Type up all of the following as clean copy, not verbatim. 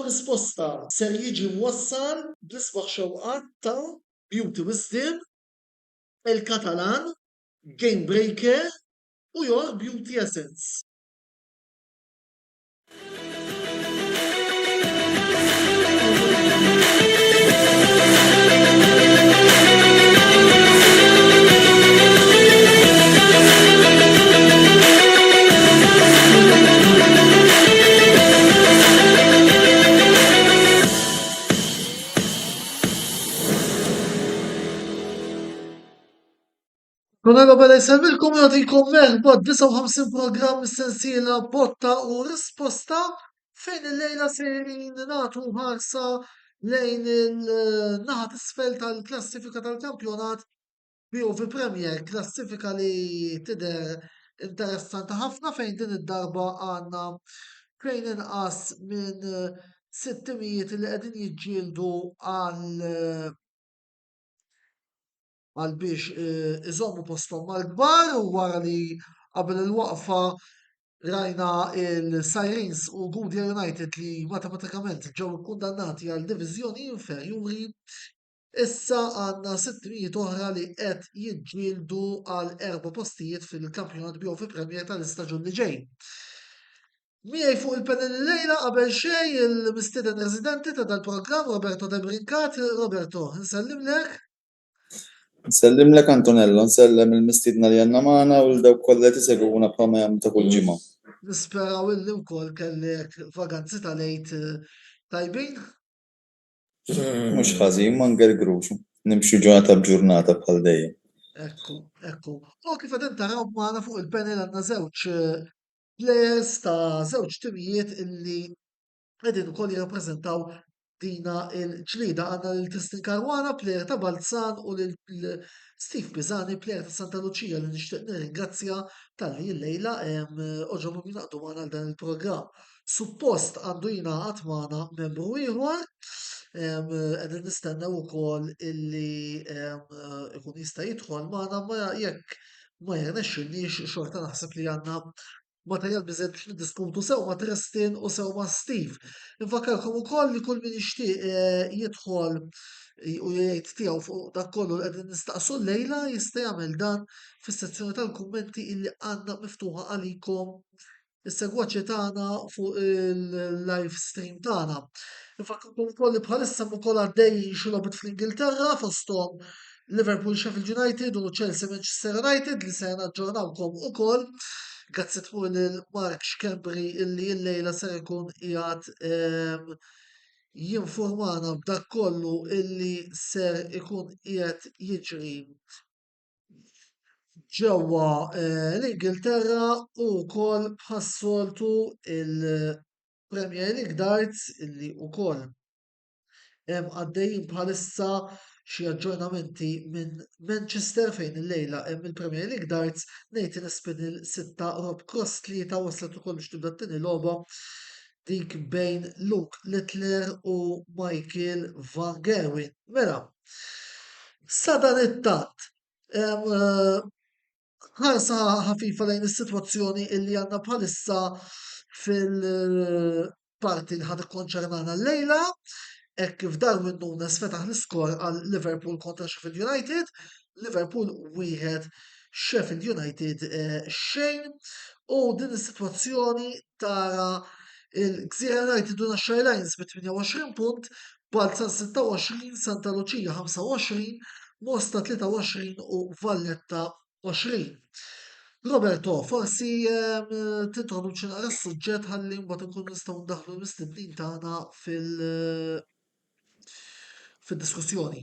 risposta ser jiġi mwassal bl-isbaħ xewqat ta' Beauty Wisdom, il-Katalan, Game Breaker u Your Beauty Essence. Kuna għabel jisemmilkom jgħatikom merħba 59 program sensiela botta u risposta fejn il-lejla serin natu ħarsa lejn il-naħat isfel tal-klassifika tal-kampjonat BOV Premier, klassifika li tider interessanti ħafna fejn din id-darba għanna fejn inqas minn 600 li qegħdin jiġġieldu għal biex iżommu postom mal-kbar u wara li qabel il-waqfa rajna il-Sirens u Goodyear United li matematikament ġew kundannati għal diviżjoni inferjuri. Issa għandna 600 oħra li qed jiġġieldu għal 4 postijiet fil-kampjonat BOV Premier tal-istaġun li ġej. Miej fuq il-panel lejla qabel xejn il-mistieden residenti ta' dal-programm Roberto De Brincat. Roberto, nsellimlek. Nsellim lek Antonello, nsellem il-mistidna li għanna maħna u l-daw kollha tisegwuna bħalma jagħmlu ta' kull ġimgħa. Nisperaw illi wkoll kellek vaganzi tal-għid tajbin. Mhux ħażin ma ngergrux, nimxu ġurnata b'ġurnata bħal dejjem. Ekku. U kif qed taraw magħna fuq il-panel għandna żewġ players ta' żewġ timijiet illi qegħdin ukoll jirrappreżentaw dina il-ġlida għandna l-Tristan Caruana, plejer ta' Balzan u l-Steve Pisani, plejer ta' Santa Lucia li nixtieq nirringrazzja tal-li l-lejla oġobu jinaqdu magħna għal dan il-programm. Suppost għandu jingħaqad magħna membru ieħor, qegħdin nistennew ukoll illi ikun jista' jidħol magħna ma jekk ma jirnexxilniex xorta naħseb li għandna materjal biżgħet biex niddiskutu sew ma' Tristan u sew ma' Steve. Infakkarkom ukoll li kull min jixtieq jidħol u jgħid tiegħu fuq dak kollu li qegħdin nistaqsu llejla jista' jagħmel dan fis-sezzjoni tal-kummenti illi għandna miftuħa għalikom is-segwaċi tagħna fuq il-live stream tagħna. Infakkarkom ukoll li bħalissa ukoll għaddej xi logħbiet fl-Ingilterra fosthom Liverpool Sheffield United u Chelsea Manchester United li se naġġornawkom ukoll. Grazzi tmur lil Mark Xkembri illi l-lejla ser ikun qiegħed jinformana b'dak kollu illi ser ikun qiegħed jiġri ġewwa l-Ingilterra u wkoll bħas-soltu il-Premier League Darts illi wkoll hemm għaddejjin bħalissa xi aġġornamenti minn Manchester fejn il-lejla hemm il-Premier League Darts Nathan Aspinall 6 Rob Cross 3 waslet ukoll biex tibda t-tieni logħba dik bejn Luke Littler u Michael Van Gerwen. Mela, sa dan it-tat ħarsa ħafifa lejn is-sitwazzjoni illi għandna bħalissa fil-parti li ħad ikkonċernana l-lejla. Hekk kif Darwin Núñez fetaħ l-iskor għal Liverpool kontra Sheffield United, Liverpool wieħed Sheffield United xejn u din is-sitwazzjoni tara il-Gżira United u Nashar Lions bi 28 punt, Balzan 26, Santa Lucia 25, Mosta 23 u Valletta 20. Roberto, forsi tintroduċi naqra s-suġġett ħalli mbagħad nkunu nistgħu ndaħlu l-mistednin tagħna fil-diskussjoni.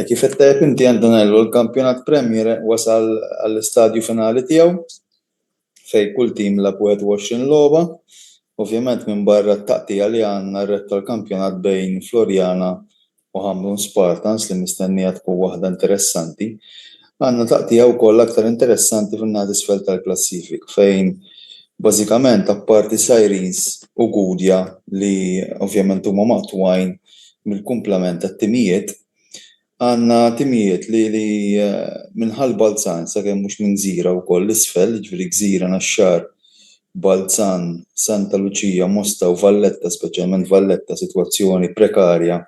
Kif qed tajjeb inti Antonello, l-kampjonat Premier wasal għall-istadju finali tiegħu fejn kull tim lab 21 logħba. Ovvjament minn barra t-taqtija li għandna r-rett tal-kampjonat bejn Florjana u Hamlin Spartans li mistennija tkun waħda interessanti. Għandna taqtija wkoll aktar interessanti fin-naħat isfel tal-klassifik fejn bażikament apparti Sirens u Goodyear li ovvjament huma maqtwajn mill-kumplament tat-timijiet, għandna timijiet li minħal Balzan sakemm mhux minn Gżira wkoll l-isfel, jiġifieri Gżira, Naxxar Balzan, Santa Lucia, Mosta u Valletta, speċjalment Valletta, sitwazzjoni prekarja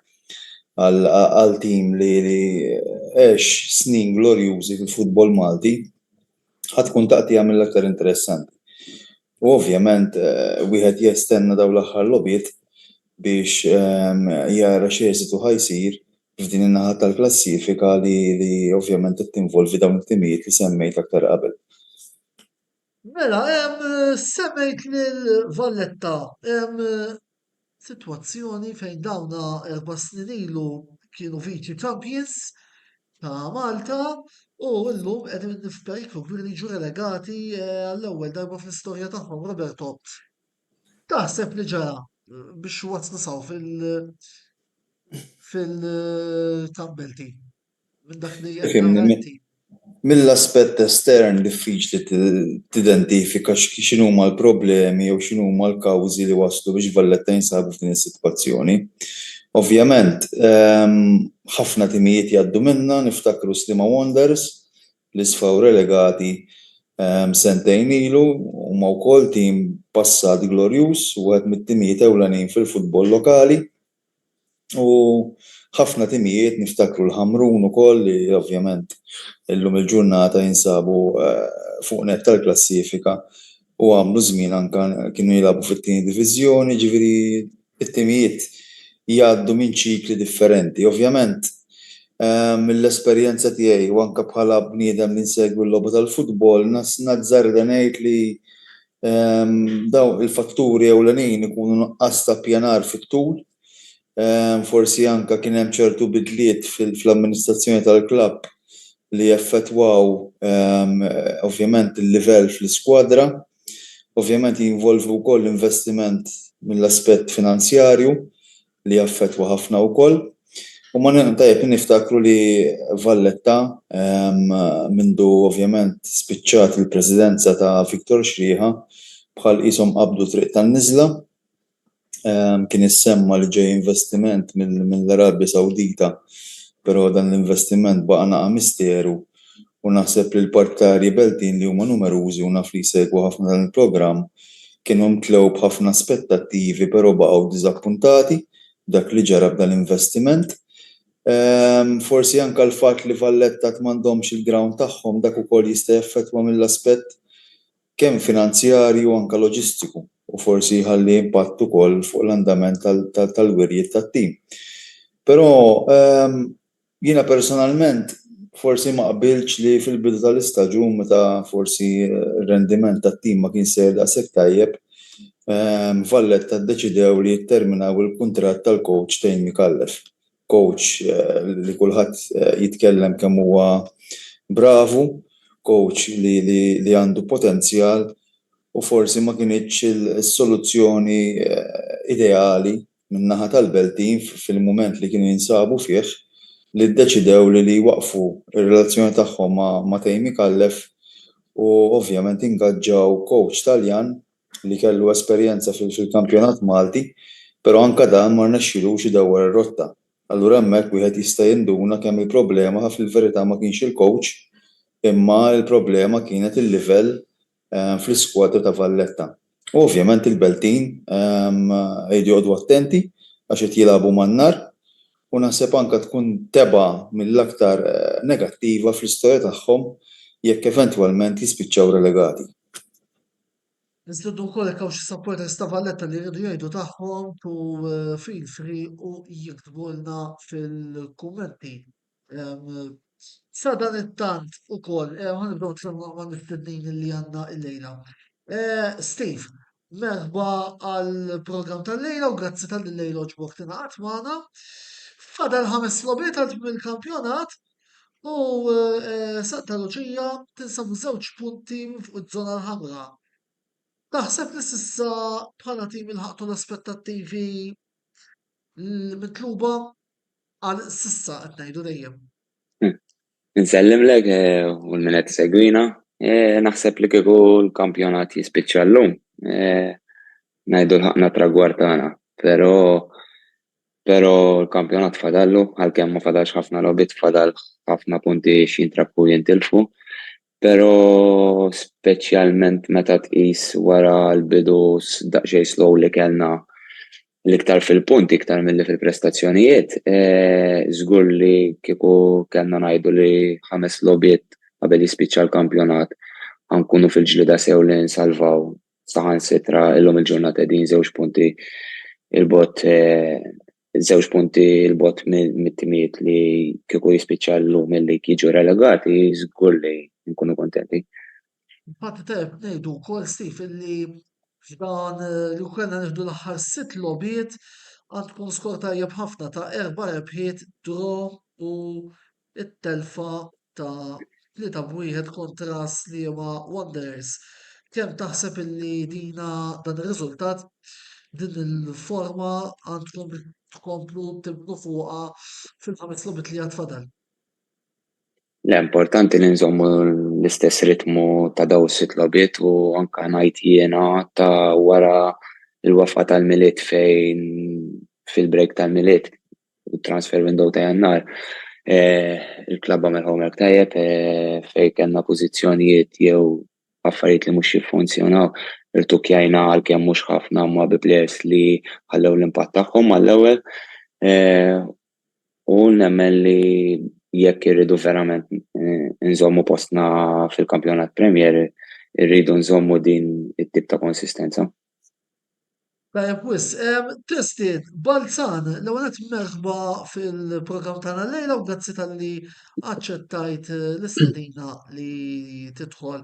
għal tim li għex snin glorjużi fil-futbol Malti, ħatkun taqtija mill-aktar interessanti. U ovvjament, wieħed jestenna daw l-aħħar logħbiet biex jara x'eżitu ħajsir f'din in-naħa tal-klassifika li ovvjament tinvolvi dawn it-timijiet li semmejt aktar qabel. Mela, semmejt lil Valletta, situazzjoni fejn dawna 4 snin ilu kienu viċi champions ta' Malta u llum qegħdin f'periklu kbir li jiġu relegati għall-ewwel darba fl-istorja tagħhom, Roberto. Taħseb li ġara biex waslu saw fil-tabelti minn dak li qed nara inti. Mill-aspett estern diffiċli tidentifika x'inhuma l-problemi jew x'inhuma l-kawżi li waslu biex Valletta jinsabu f'din is-sitwazzjoni. Ovvjament, ħafna timijiet jgħaddu minnha, niftakru Slima Wanderers li sfaw relegati sentejn ilu huma wkoll tim passat glorjuż u wieħed mit-timijiet ewlenin fil-futbol lokali. U ħafna timijiet niftakru l-Ħamrun ukoll li ovvjament illum il-ġurnata jinsabu fuq net tal-klassifika u għamlu żmien anke kienu jilagħbu fit-tieni diviżjoni, ġifieri it-timijiet jgħaddu minn ċikli differenti. Ovvjament mill-esperjenza tiegħi u anke bħala bniedem li nsegwi l-logħba tal-futbol nazzarda ngħid li dawn il-fatturi ewlenin ikunu nuqqas ta' ppjanar fit-tul. Forsi anke kien hemm ċertu bidliet fl-amministrazzjoni tal-klabb li effettwaw ovvjament il-livell fl-iskwadra, ovvjament jinvolvu wkoll investiment mill-aspett finanzjarju li jaffettwa ħafna wkoll. U ma tajjeb niftakru li Valletta mindu ovvjament spiċċat il-presidenza ta' Viktor Xrieħa bħal qishom qabdu triq tan-niżla. Kien issemma li ġej investiment mill-Arabja Sawdita, però dan l-investiment baqa' naqa' misteru u naħseb li l-partnerji Beltin li huma numerużi u naf li jsegwu ħafna dan il-programm kienu mtlew b'ħafna aspettattivi però baqgħu diżappuntati dak li ġara b'dan l-investiment. Forsi anke l-fatt li Valletta m'għandhomx il-ground tagħhom dak ukoll jista' jaffettwa mill-aspett kemm finanzjarju u anke loġistiku u forsi jħalli impatt ukoll fuq l-andament tal-wirjiet tat-tim. Però jiena personalment forsi ma qbilx li fil-bidu tal-istaġun meta forsi r-rendiment tat-tim ma kien sejr daqshekk tajjeb, Valletta ddeċidew li jitterminaw il-kuntratt tal-coach Tejmi Kallef. Coach li kulħadd jitkellem kemm huwa bravu, coach li għandu potenzjal u forsi ma kienitx is-soluzzjoni ideali min-naħa tal-Beltin fil-mument li kienu jinsabu fih li ddeċidew li waqfu ir-relazzjoni tagħhom ma' Tejmi Kallef u ovvjament ingaġġaw coach Taljan li kellu esperjenza fil-kampjonat Malti, però anke dan ma rnexxilux idewwer ir-rotta. Allura hemmhekk wieħed jista' jinduna kemm il-problema fil-verità ma kienx il-coach imma l-problema kienet il-livell fl-iskwadra ta' Valletta. U ovvjament il-Beltin jgħidu attenti għax qed jilagħbu man-nar u naħseb anke tkun teba mill-aktar negattiva fl-istorja tagħhom jekk eventwalment jispiċċaw relegati. Niżlu wkoll hekk hawn xi supporters ta' Valletta li jridu jgħidu tagħhom tu feel free u jiktbulna fil-kummenti. Sa dan it-tant ukoll, ħanibdew nitkellmu ma' mistednin li għandna l-lejla. Steve, merħba għall-programm tal-lejla u grazzi tal-lejla oġbok tingħaqad magħna. Fadal 5 logħbiet għal il-kampjonat u Santa Lucia tinsabu 2 punti fuq iż-żona l-ħamra. Taħseb li s'issa bħala tim ilħaqtu l-aspettattivi mitluba għal s'issa qed ngħidu dejjem. Nsellimlek u l-minet segwina, naħseb li kieku l-kampjonat jispiċċa llum. Ngħidu l-ħaqna tragwar tagħna, però l-kampjonat fadallu għalkemm ma fadalx ħafna logħbiet fadal ħafna punti x'jintrabħu jintilfu. Pero speċjalment meta tqis wara l-bidu daqsxejn slow li kellna l-iktar fil-punt iktar milli fil-prestazzjonijiet, żgur li kieku kellna ngħidu li 5 logħbiet qabel jispiċċa l-kampjonat ħankunu fil-ġlieda sew li nsalvaw saħansitra illum il-ġurnata qegħdin żewġ punti il-bot mit-timijiet li kieku jispiċċa llum milli jiġu relegati, żgur li nkunu kontenti. Infatti tajb ngħidu wkoll Steve illi f'dan li kellna nieħdu l-aħħar 6 logħbiet għandkom skor tajjeb ħafna ta' 4 rebħiet draw u it-telfa ta' 3-1 kontra Sliema Wanderers. Kemm taħseb illi dan ir-riżultat din il-forma għandkom tkomplu tibnu fuqha fil-5 logħbiet li għad fadal? Importanti li nżommu l-istess ritmu ta' daw is-6 logħbiet u anke ngħid jiena ta' wara l-waqfa tal-miliet fejn fil-break tal-miliet transfer window ta' Jannar il-klabb għamel homework tajjeb fejn kellna pożizzjonijiet jew affarijiet li mhux jiffunzjonaw irtukjajna għalkemm mhux ħafna ma' bi players li ħallew l-impatt tagħhom għall-ewwel u nemmen li jekk irridu verament nżommu postna fil-kampjonat Premier irridu nżommu din it-tip ta' konsistenza. Tajjeb wis, Tristin, Balzan, l-ewwel qed merħba fil-programm tagħna llejla u grazzi tal-li aċċettajt l-istedina li tidħol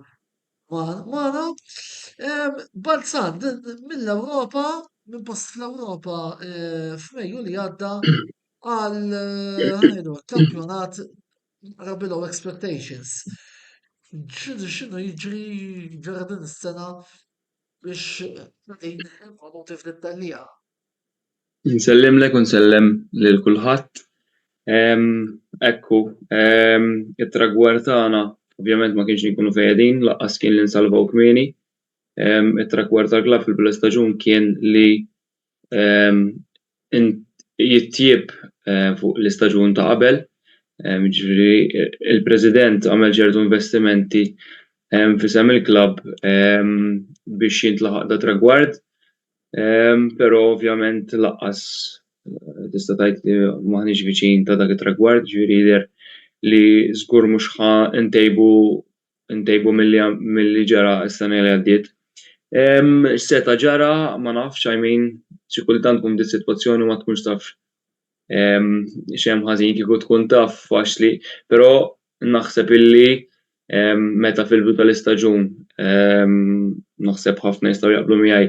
magħna. Balzan, mill-Ewropa, minn post fl-Ewropa f'Mejju li għadda għal kampjonat below expectations. X'inhu jiġri ġara din is-sena biex din il-prodotti f'dettalija. Nsellimlek u nsellem lil kulħadd. Ekku, it-tragwar tagħna ovvjament ma kienx nkunu fejjedin, laqqas kien li nsalvaw kmieni. It-tragwar tal-klabb fil-bla staġun kien li jittieb fuq l-istaġun ta' qabel. Ġifieri il-President għamel ċertu investimenti fisem il-klabb biex jintlaħaq da tragward, però ovvjament laqqas tista' tgħid li m'aħniex viċin ta' dak it-tragward, ġifieri jidher li żgur mhux ntejbu milli ġara s-sena li għaddiet. X'seta ġara ma nafx xi kultant tkun di sitwazzjoni ma tkunx taf x'hemm ħażin kieku tkun taf faċli, però naħseb illi meta fil-bidu tal-istaġun naħseb ħafna jistgħu jaqblu miegħi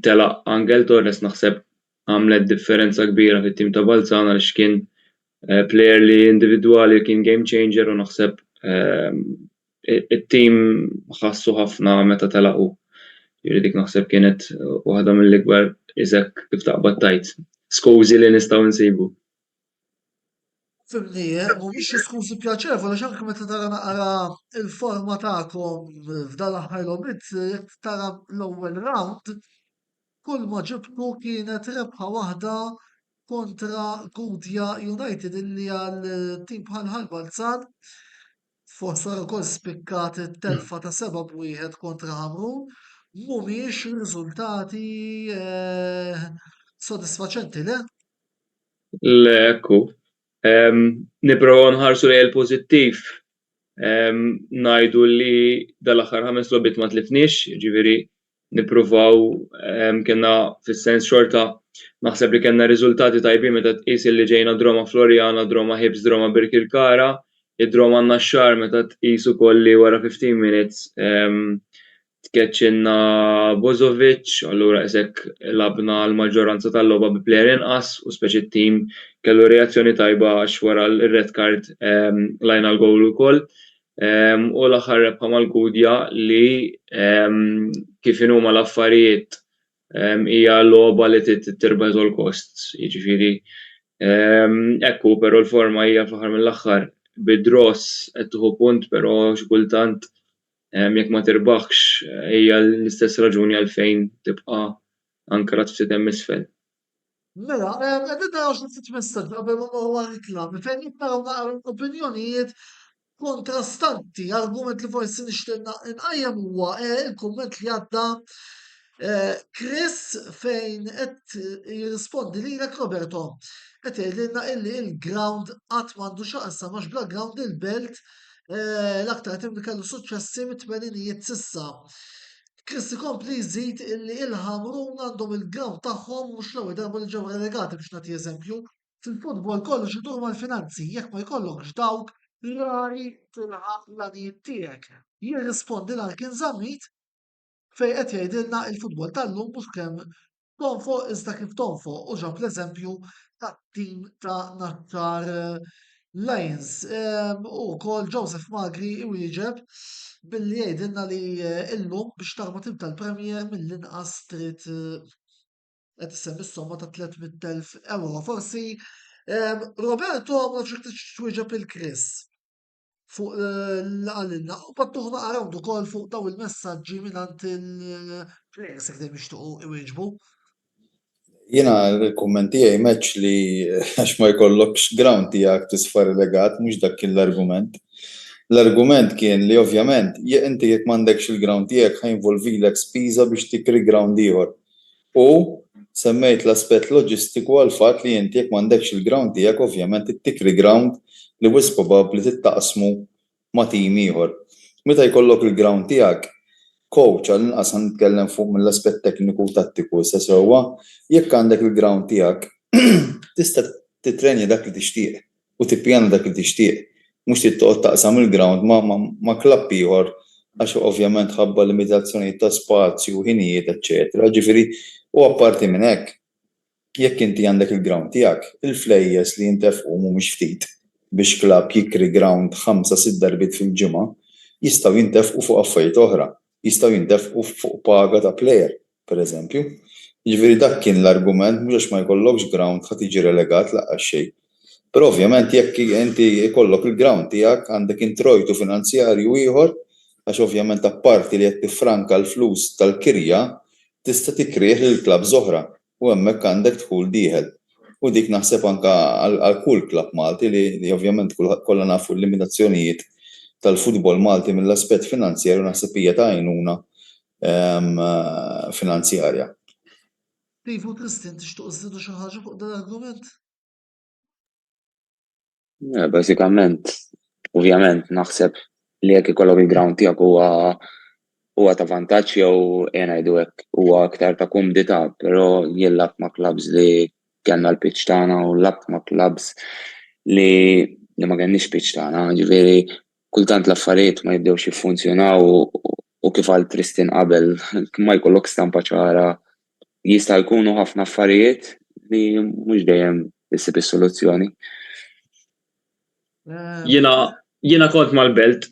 telaq Angel Torres naħseb għamlet differenza kbira fit-tim ta' Balzan għaliex kien plejer li individwali kien game changer u naħseb it-tim ħassu ħafna meta telaqu. Dik naħseb kienet waħda mill-ikbar iżek kif taqbad tajt. Skużi li nistgħu nsibu. Fimni, mhumiex skużi pjaċevoli għax anke meta tara naqra il-forma tagħkom f'dan l-aħħar logħbiet jekk tara l-ewwel round kull ma ġibtu kienet rebħa waħda kontra Gudja United illi għal tim bħal Balzan fost wara wkoll spikkat it-telfa ta' 7-1 kontra Ħamrun mhumiex riżultati sodisfaċenti le? Ekku. Nipprova nħarsu lejn il-pożittiv. Ngħidu li dal-aħħar 5 logħbiet ma tlifniex, jiġifieri nippruvaw kellna fis-sens xorta naħseb li kellna riżultati tajbin meta tqis li ġejna Droma Florjana, Droma Hibs, Droma Birkirkara, id-Droma Naxxar meta tqis ukoll li wara 15 minutes tkeċċilna Bozovic, allura isek labna l-maġġoranza tal-logħba bi plejer inqas u speċi t-tim kellu reazzjoni tajba għax wara l-red card lajna l-gowl ukoll. U l-aħħar rebħa mal-Gudja li kif huma l-affarijiet hija logħba li tirbeħ all costs. Jiġifieri ekku, però l-forma hija fl-aħħar mill-aħħar bid-dross qed tieħu punt, però xi kultant jekk ma tirbaħx hija l-istess raġuni għalfejn tibqa' ankrat ftit hemm isfel. Mela, qegħdin naraw xi ftit messaġġ qabel ma mmorru għall-klabb fejn naraw naqra opinjonijiet kontrastanti, argument li forsi nixtieq inqajjem huwa il-kumment li għadda Chris fejn qed jirrispondi lilek Roberto. Qed jgħidilna illi il-ground qatt m'għandu x'aqsam għax bla ground il-belt l-aktar tim li kellu suċċessi mit-tmeninijiet s'issa. Chris ikompli jżid illi il-Ħamrun għandhom il-ground tagħhom mhux l-ewwel darba li ġew relegati biex nagħti eżempju. Fil-futbol kollox idur mal-finanzi, jekk ma jkollokx dawk rari tilħaq l-għanijiet tiegħek. Jirrispondi l-Arkin Zammit fej qed jgħidilna il-futbol tal-lum mhux kemm tonfoq iżda kif tonfoq u ġab l-eżempju tat-tim ta' Nattar Lions. U wkoll Joseph Magri iwieġeb billi jgħidilna li illum biex tarma tim tal-Premier mill-inqas trid qed issemmi s-somma ta' 300,000 euro. Forsi Roberto ma nafx twieġeb il-Chris fuq l-għalilna u battuħna għarawd ukoll fuq daw il-messaġġi mingħand il-players jekk dejjem jixtiequ iwieġbu. Jiena l-kumment tiegħi meċ li għax ma jkollokx ground tiegħek tisfar legat mhux dak kien l-argument. L-argument kien li ovvjament inti jekk m'għandekx il-ground tiegħek ħajinvolvilek spiża biex tikri ground ieħor. U semmejt l-aspett loġistiku għal fatt li inti jekk m'għandekx il-ground tiegħek ovvjament tikri ground li wis probabbli tittaqsmu ma' tim ieħor. Meta jkollok il-ground tiegħek, coach għal-inqas nitkellem fuq mill-aspett tekniku u tattiku issa sewwa, jekk għandek il-ground tiegħek tista' titrenja dak li tixtieq u tippjana dak li tixtieq. Mhux tittoqgħod taqsam il-ground ma' klabb ieħor għax ovvjament ħabba limitazzjonijiet ta' spazju, ħinijiet, eċċetera. Ġifieri u apparti minn hekk, jekk inti għandek il-ground tiegħek, il-flejjes li jintefqu mhumiex ftit biex klabb jikri ground 5-6 darbit fil-ġimgħa jistgħu jintefqu fuq affarijiet oħra, jistgħu jintefqu fuq paga ta' plejer, pereżempju. Jiġifieri dak kien l-argument mhux għax ma jkollokx ground ħadd tiġi relegat laqqas xejn. Però ovvjament jekk inti jkollok il-ground tiegħek għandek introjtu finanzjarju ieħor għax ovvjament apparti li qed tiffranka l-flus tal-kirja tista' tikrih lil klabb oħra u hemmhekk għandek dħul dieħel. U dik naħseb anke għal kull klabb Malti li ovvjament kollha nafu l-limitazzjonijiet tal-futbol Malti mill-aspett finanzjarju naħseb hija ta' għajnuna finanzjarja. Iva Kristin tixtieq iżidu xi ħaġa fuq dan l-argument? Bażikament, ovvjament naħseb li jekk ikollok il-ground tiegħek huwa ta' vantaġġ jew ngħidu hekk huwa aktar ta' kumdità, però jillab ma' clubs li kellna l-pitch tagħna u labt ma' clubs li ma kenniex pitch tagħna, ġifieri kultant l-affarijiet ma jibdewx jiffunzjonaw u kif għal Tristan qabel ma jkollok stampa ċara jista' jkunu ħafna affarijiet li mhux dejjem issib is-soluzzjoni. Jiena kont mal-belt,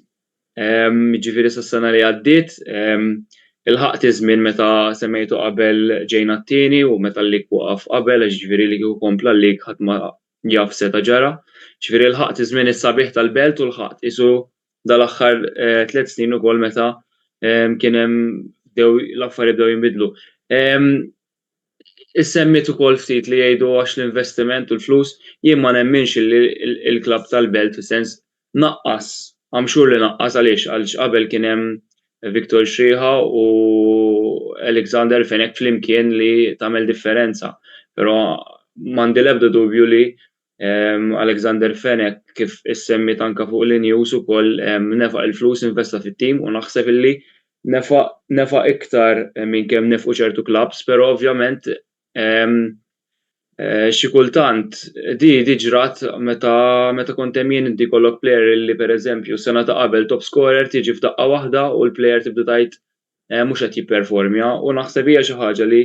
ġifieri sas-sena li għaddiet, il-ħaqt iż-żmien meta semmejtu qabel ġejna t-tieni u meta l-lig waqaf qabel għax ġifieri li kieku kompla l-lig ħadd ma jaf seta' ġara. Ġifieri l-ħaqt iż-żmien is-sabiħ tal-belt u l-ħaqt isu dal-aħħar 3 snin ukoll meta kien hemm l-affarijiet bdew jinbidlu. Issemmit ukoll ftit li jgħidu għax l-investiment u l-flus, jien ma nemminx il-klabb tal-belt fis-sens naqqas, għamxur li naqqas għaliex qabel kien hemm Viktor Xrieħa u Alexander Fenek flimkien li tagħmel differenza. Però m'għandi l-ebda dubju li Alexander Fenek kif issemmit anke fuq l-news ukoll nefaq il-flus investa fit-tim u naħseb illi nefaq iktar minn kemm nefqu ċertu clubs, però ovvjament xi kultant di ġrat meta kont hemm jien inti jkollok plejer li pereżempju sena ta' qabel top scorer tiġi f'daqqa waħda u l-plejer tibda tgħid mhux qed jipperformja u naħseb hija xi ħaġa li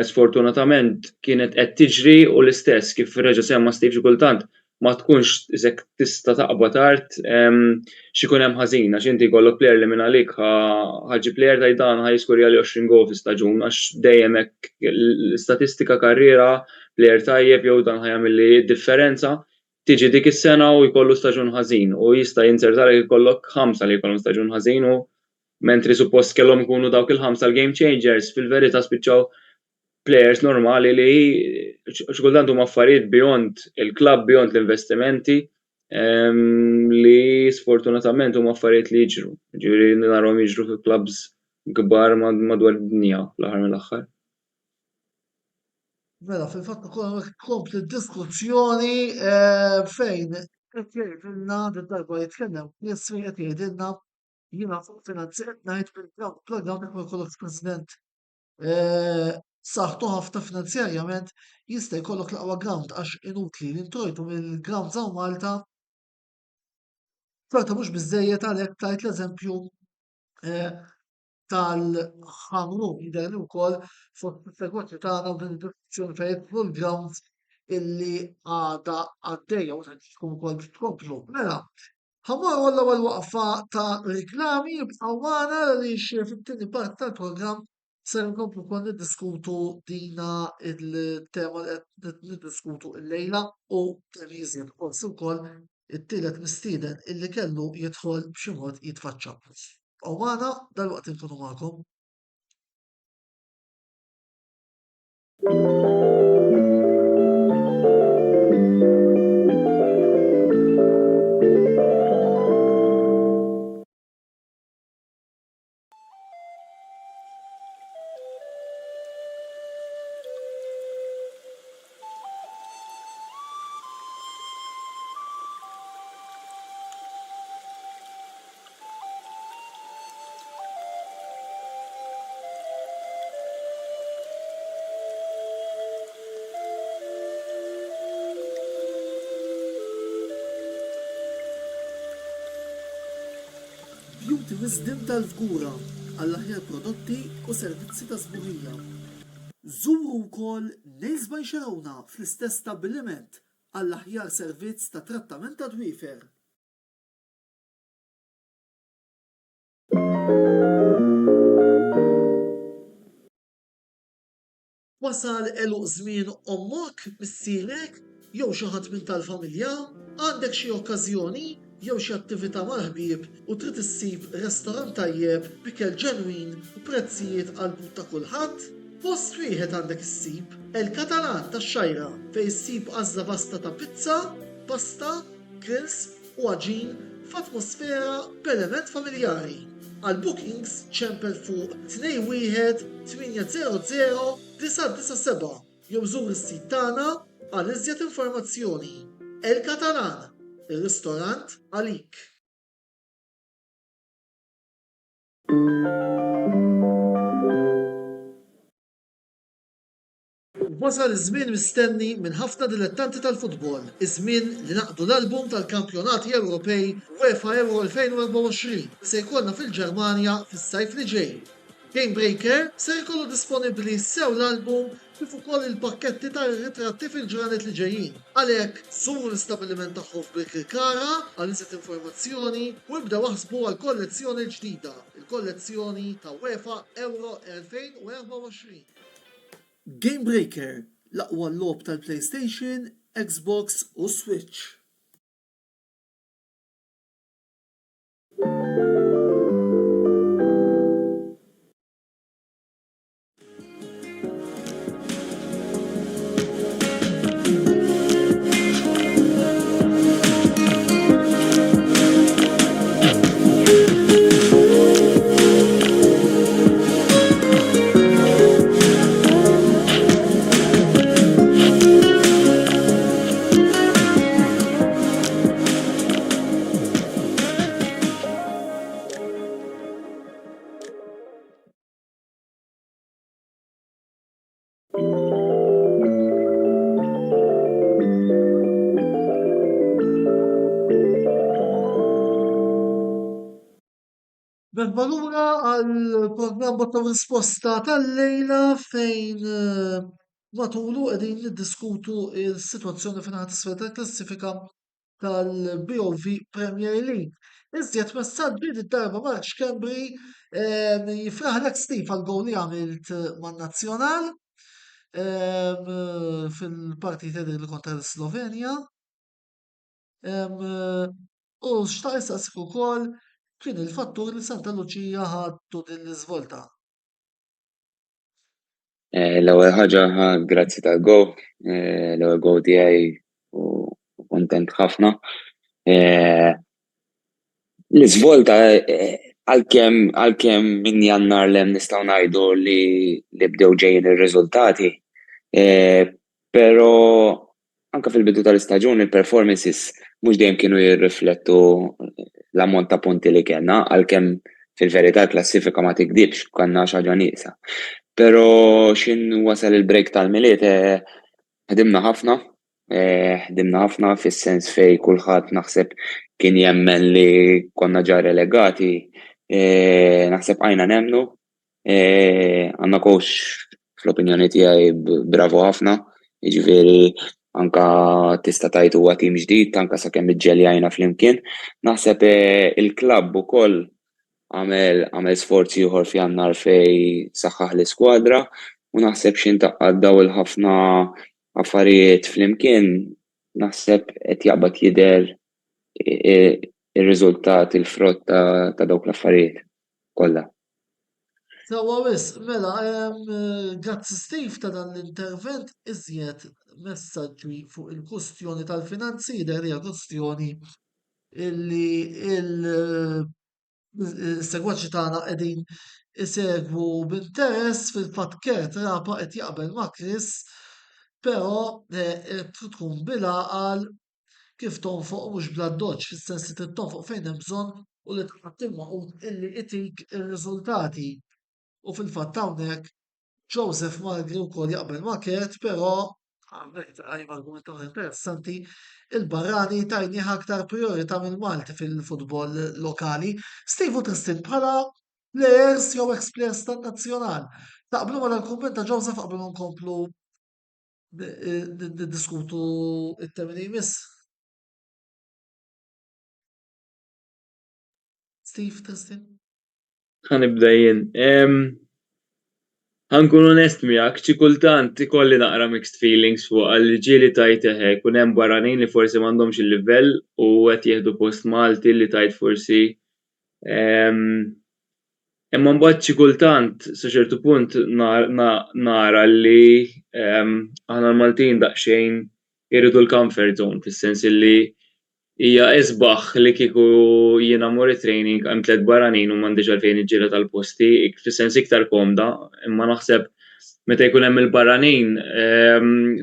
sfortunatament kienet qed tiġri u l-istess kif reġa' semma Steve xi kultant ma tkunx isek tista' taqbad tard x'ikun hemm ħażin għax inti jkollok plejer li minn għalik ħaġi plejer ta' dan ħajskurja li 20 gol fis-staġun għax dejjem hekk l-istatistika karriera plejer tajjeb jew dan ħajjagħmel li differenza tiġi dik is-sena u jkollu staġun ħażin u jista' jinsertalek ikollok 5 li jkollhom staġun ħażin u mentri suppost kellhom ikunu dawk il-5 game changers fil-verità spiċċaw players normali li xi kultant huma affarijiet beyond il-klabb, beyond l-investimenti li sfortunatament huma affarijiet li jiġru. Ġifieri narahom jiġru fi clubs kbar madwar id-dinja fl-aħħar mill-aħħar. Mela, fil-fatt ukoll kompli diskussjoni fejn qed jgħidilna darba jitkellem nisri qed jgħidilna jiena fuq finanzjament ngħid bil-program ma jkollokx president saħħtu ħafna finanzjarjament jista' jkollok l-aqwa ground għax inutli li introjtu mill-ground żaw Malta Forta mhux biżżejjed għalhekk tajt l-eżempju tal-ħamru jidher li wkoll fost is-segwenti tagħna u din id-diskussjoni fejn jidħlu l-grounds illi għadha għaddejja u tkun ukoll tkomplu. Mela, ħammar l-ewwel waqfa ta' riklami jibqgħu magħna għaliex fit-tieni part tal-programm se nkomplu wkoll niddiskutu dina il-tema li qed niddiskutu llejla u iżjed forsi wkoll it-tielet mistieden illi kellu jidħol b'xi mod jitfaċċa. U magħna dalwaqt inkunu magħkom. Beauty Wisdom tal-Fgura għall-aħjar prodotti u servizzi ta' sbuħija. Żuru wkoll Nails by Xarawna fl-istess stabbiliment għall-aħjar servizz ta' trattament ta' dwiefer. Wasal eluq żmien ommok, missierek, jew xi ħadd minn tal-familja, għandek xi okkażjoni jew xi attività mal-ħbieb u trid issib restorant tajjeb bikel ġenwin u prezzijiet qalbu ta' kulħadd? Post wieħed għandek issib El-Katalan tax-Xajra fejn issib għażla vasta ta' pizza, pasta, grills u għaġin f'atmosfera b'element familjari. Għal bookings ċempel fuq 21-800-997 jew żur is-sit tagħna għal iżjed informazzjoni. El-Katalan, ir-ristorant għalik. Wasal iż-żmien mistenni minn ħafna dilettanti tal-futbol, iż-żmien li naqdu l-album tal-kampjonati Ewropej UEFA Euro 2024 se jkollna fil-Ġermanja fis-sajf li ġej. Game Breaker se jkollu disponibbli sew l-album kif ukoll il-pakketti tar-ritratti fil-ġranet li ġejjin. Għalhekk żuru l-istabbiliment tagħhom f'Birkirkara għal iżjed informazzjoni u ibdew waħsbu għal kollezzjoni ġdida, il-kollezzjoni ta' UEFA Euro 2024. Game Breaker, l-aqwa logħob tal-PlayStation, Xbox u Switch. Benvalura għal-programma ta' risposta tal-lejla fejn matulu qegħdin niddiskutu il-sitwazzjoni fejn ħadd isfel tal-klassifika tal-BOV Premier League. Iżjed messaġġi li darba Mark Kembri jifraħlek Steve għal-gowl li għamilt man-Nazzjonal fil-partit li kontra l-Slovenja. U xtaq jistaqsik ukoll kien il-fattur li Santa Luċija ħadtu din l-iżvolta. L-ewwel ħaġa grazzi tal-go, l-ewwel go tiegħi u kuntent ħafna. L-iżvolta għalkemm minn Jannar lem nistgħu ngħidu li bdew ġejjin ir-riżultati, però anke fil-bidu tal-istaġun il-performances mhux dejjem kienu jirriflettu l-ammont ta' punti li kellna, għalkemm fil-verità l-klassifika ma tikdibx, konna xi ħaġa nieqsa. Però x'in wasal il-break tal-miliet ħdimna ħafna fis-sens fejn kulħadd naħseb kien jemmen li konna ġa relegati, naħseb għajna nemmnu, għandna coach fl-opinjoni tiegħi bravo ħafna, jiġifieri anka tista' tgħid huwa tim ġdid anke sakemm iġġeljajna flimkien. Naħseb il-klabb ukoll għamel sforzi ieħor f'Jannar fejn saħħaħ l-iskwadra u naħseb x'intaqgħad daw il-ħafna affarijiet flimkien naħseb qed jaqbad jidher ir-riżultat il-frott ta' dawk l-affarijiet kollha. Sawa wis, mela, grazzi Steve ta' dan l-intervent iżjed messaġġi fuq il-kustjoni tal-finanzi, hija kustjoni illi il-segwaċi tagħna qegħdin isegwu b'interess fil-fatt Kert Rapa qed jaqbel ma' Chris, però tkun bil-għaqal kif tonfoq mhux bla doġġ fis-sens li trid tonfoq fejn hemm bżonn u li tqatt il-waqut illi itik ir-riżultati. U fil-fatt hawnhekk Joseph Magri wkoll jaqbel ma' Kert, però għamlet għajm argument interessanti il-barrani tajni aktar priorità minn Malti fil-futbol lokali. Steve Tristin bħala players jew ex-players tan-nazzjonal. Taqblu ma l-kumment ta' Joseph qabel ma nkomplu diskutu it-termini jmiss. Steve Tristin? Ħanibda jien. Ħankun onest miegħek, xi kultant ikolli naqra mixed feelings fuq għall-ġieli tajt kun hemm barranin li forsi m'għandhomx il-livell u qed jieħdu post Malti li tajt forsi. Imma mbagħad xi kultant sa ċertu punt nara li aħna l-Maltin daqsxejn iridu l-comfort zone fis-sens li hija isbaħ li kieku jiena mori training hemm 3 barranin u m'għandix għalfejn iġġieled tal-posti fis-sens iktar komda, imma naħseb meta jkun hemm il-barranin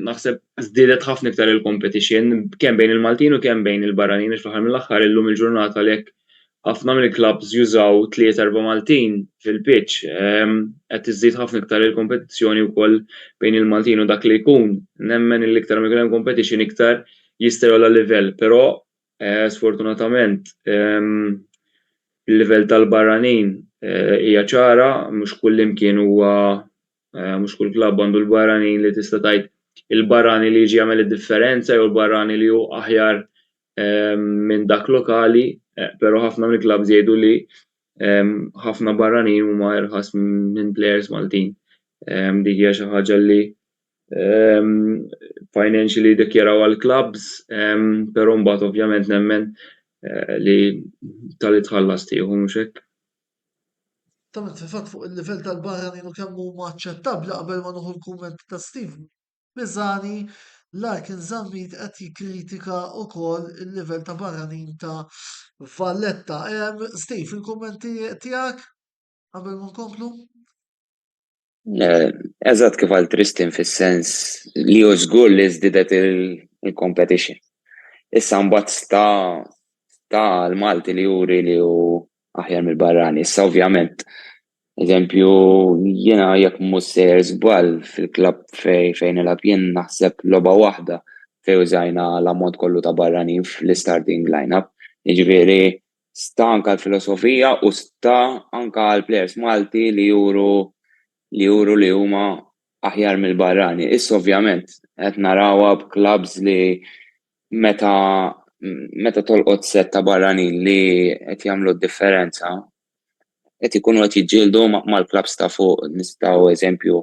naħseb żdiedet ħafna iktar il-competition kemm bejn il-Maltin u kemm bejn il-barranin għax fl-aħħar mill-aħħar illum il-ġurnata għalhekk ħafna mill-clubs jużaw 3-4 Maltin fil-pitch qed iżżid ħafna iktar il-kompetizzjoni wkoll bejn il-Maltin u dak li jkun. Nemmen l-iktar ma jkun hemm competition iktar jisterola l-livell, però sfortunatament il-livell tal-barranin hija ċara, mhux kull imkien huwa mhux kull klabb għandu l-barranin li tista' tgħid il-barrani li jiġi jagħmel id-differenza jew il-barrani li hu aħjar minn dak lokali, però ħafna mill-klabbs jgħidu li ħafna barranin huma irħas minn players Maltin. Dik hija xi ħaġa li financially dikjaraw għal-clubs, però mbagħad ovvjament nemmen li tal-itħallas tieħu mhux hekk. Tamet fil-fatt fuq il-livell tal-barranin u kemm huma aċċettabbli qabel ma noħu l-kumment ta' Steve Biżani kien żammit qed jikkritika wkoll il-livell ta' barranin ta' Valletta. Steve, il-kummenti tiegħek qabel ma nkomplu? Eżatt kif għal Tristin fis-sens li hu żgur li żdiedet il-competition. Issa mbagħad sta l-Malti li juri li hu aħjar mill-barrani. Issa ovvjament, eżempju, jiena jekk mhux sejjer żball fil-klabb fejn ilab jien naħseb logħba waħda fejn użajna l-ammont kollu ta' barranin fl-starting line-up. Jiġifieri sta anke l-filosofija u sta anke l-players Malti li juru li huma aħjar mill-barrani. Issa ovvjament qed narawha b'klabs li meta tolqot set ta' barranin li qed jagħmlu d-differenza qed ikunu qed jiġġieldu mal-klabs ta' fuq. Nistgħu eżempju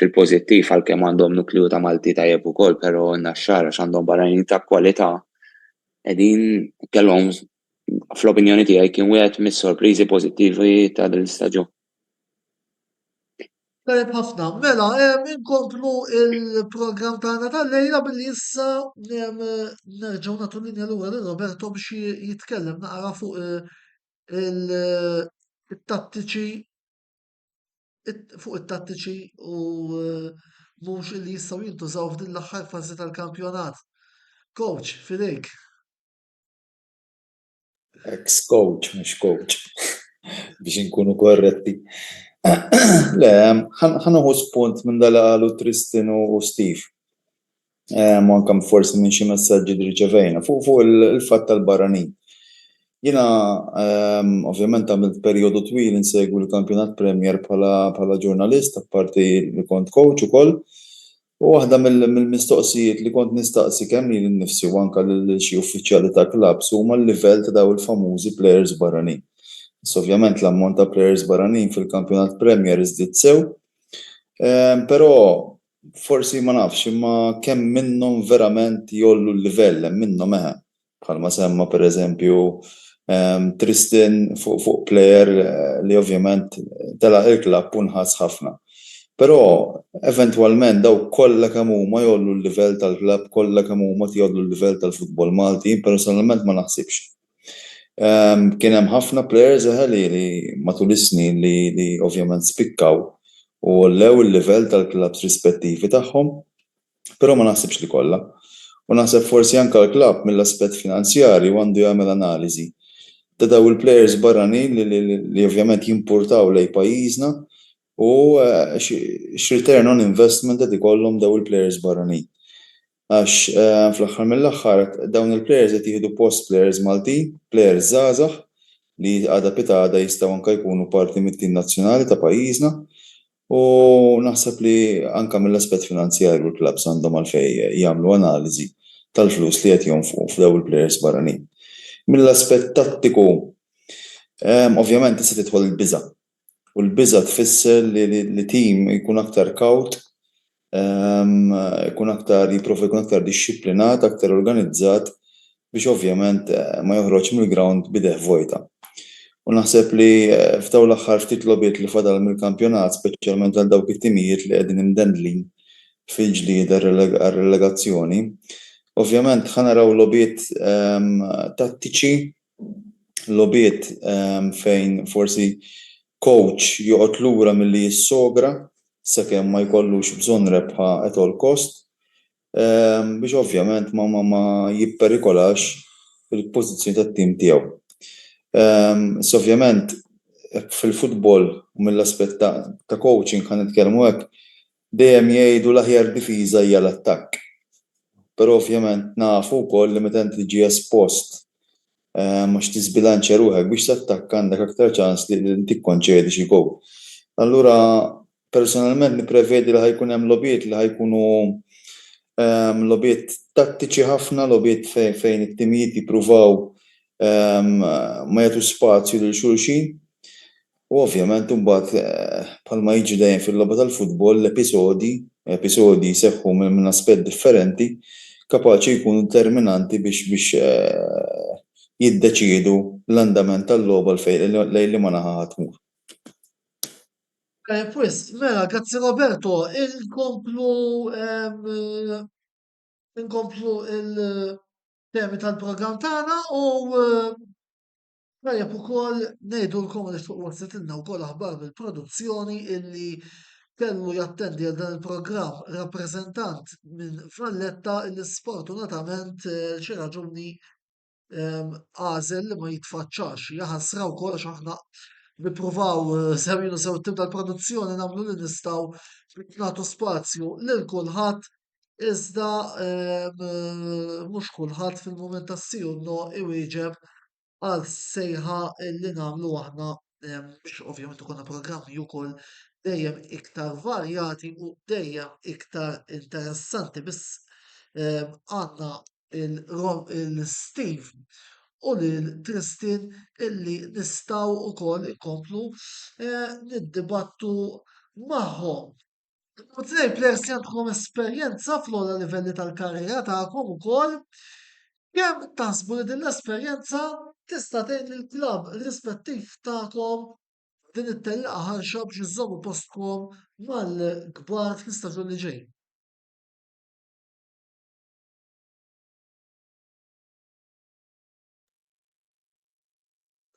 fil-pożittiv għalkemm għandhom nukliju ta' Malti tajjeb ukoll, però n-naxxar għax għandhom barranin ta' kwalità qegħdin kellhom fl-opinjoni tiegħi kien wieħed mis-sorpriżi pożittivi ta' din l-istaġun. Tajjeb ħafna, mela, inkomplu il-programm tagħna tal-lejla billi issa nerġgħu nagħtu linja lura lil Roberto biex jitkellem naqra fuq it-tattiċi fuq it-tattiċi u mhux illi jistgħu jintużaw f'din l-aħħar fażi tal-kampjonat. Coach, fidejk. Ex-coach, mhux coach, biex inkunu korretti. Le, ħanuħu spunt minn dal qalu Tristan u Steve. Anke forsi minn xi messaġġi li riċevejna fuq il-fatt tal-barranin. Jiena ovvjament għamilt perjodu twil insegwu l-kampjonat Premier bħala ġurnalist, apparti li kont coach ukoll. U waħda mill-mistoqsijiet li kont nistaqsi kemm li nnifsi u anke lil xi uffiċjali ta' klabs huma l-livell ta' daw il-famużi players barranin. Ovvjament l-ammont ta' players barranin fil-kampjonat Premier iżdied sew, però forsi ma nafx imma kemm minnhom verament jollu l-livell hemm minnhom bħalma semma pereżempju Tristan fuq player li ovvjament telaq il-klabb u nħass ħafna. Però eventwalment daw kollha kemm huma jollu l-livell tal-klabb, kollha kemm huma jollu l-livell tal-futbol Malti, personalment ma naħsibx. Kien hemm ħafna players li matul is-snin li ovvjament spikkaw u lew il-livell tal-klabs rispettivi tagħhom, però ma naħsibx li kollha. U naħseb forsi anke l-klabb mill-aspett finanzjarju għandu jagħmel analiżi ta' daw il-players barranin li ovvjament jimpurtaw lejn pajjiżna u x'return on investment qed ikollhom daw il-players barranin. Għax fl-aħħar mill-aħħar dawn il-players qed jieħdu post players Maltin, players żgħażagħ li għada pitada jistgħu anke jkunu parti mit-tim nazzjonali ta' pajjiżna u naħseb li anke mill-aspett finanzjarju l-klabs għandhom għalfejn jagħmlu analiżi tal-flus li qed jonfqu f'daw il-players barranin. Mill-aspett tattiku, ovvjament issa tidħol il-biża' u l-biża' tfisser li tim jkun aktar kawt, jkun aktar dixxiplinat, aktar organizzat biex ovvjament ma joħroġ mill-ground bideh vojta. U naħseb li f'daw l-aħħar ftit logħbiet li fadal mill-kampjonat, speċjalment għal dawk it-timijiet li qegħdin imdendlin fil-ġlied għar-relegazzjoni, ovvjament ħanaraw logħbiet tattiċi, logħbiet fejn forsi coach joqgħod lura milli jissogra sakemm ma jkollux bżonn rebħa at all cost, biex ovvjament ma jipperikolax il-pożizzjoni tat-tim tiegħu. Ovvjament fil-futbol u mill-aspett ta' coaching ħan nitkellmu hekk dejjem jgħidu l-aħjar difiża hija l-attakk. Però ovvjament nafu wkoll li meta inti tiġi espost mhux tiżbilanċja ruħek biex tattakk għandek aktar ċans li tikkonċedi xi gowl. Allura personalment nipprevedi li ħajkun hemm logħbiet li ħajkunu logħbiet tattiċi ħafna, logħbiet fejn it-timijiet jippruvaw ma jagħtu spazju lil xulxin. U ovvjament imbagħad bħalma jiġi dejjem fil-logħba tal-futbol episodi jseħħu minn aspett differenti kapaċi jkunu determinanti biex jiddeċiedu l-andament tal-logħba lejn li ma naħa tmur. Pues, mela, grazzi Roberto, inkomplu il-temi tal-programm tagħna u tajjeb ukoll ngħidulkom li fuq wassetilna wkoll aħbar bil-produzzjoni illi kellu jattendi għal dan il-programm rappreżentant minn Valletta illi sfortunatament xi raġuni għażel li ma jitfaċċax. Jaħasra wkoll għax aħna nippruvaw semminu sew tip tal-produzzjoni nagħmlu li nistgħu nagħtu spazju lil kulħadd iżda mhux kulħadd fil-mument tas-no iwieġeb għal sejħa li nagħmlu aħna biex ovvjament ikolna programmi wkoll dejjem iktar varjati u dejjem iktar interessanti biss għandna il-Steve u lil Tristan illi nistgħu wkoll inkomplu niddibattu magħhom. U tnej plejers li għandkom esperjenza fl-ogħla livelli tal-karriera tagħkom ukoll, kemm taħsbu li din l-esperjenza tista' tgħin lill-klabb rispettiv tagħkom din it-tellieqa ħarxa biex iżommu postkom mal-kbar fl-istaġun li ġej.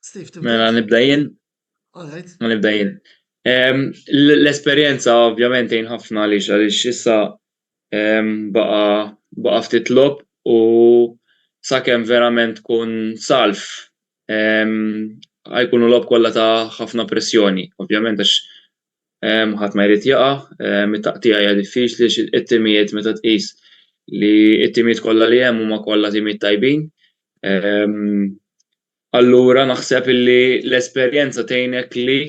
Steve, tibda? Mela nibda jien. All right. Nibda jien. L-esperjenza ovvjament jgħin ħafna għaliex issa baqa ftit lob u sakemm verament tkun salf ħajkunu lob kollha ta' ħafna pressjoni. Ovvjament għax ħadd ma jrid jaqa', it-taqtija hija diffiċli it-timijiet meta tqis li t-timijiet kollha li hemm huma kollha timijiet tajbin. Allura naħseb illi l-esperjenza tgħinek li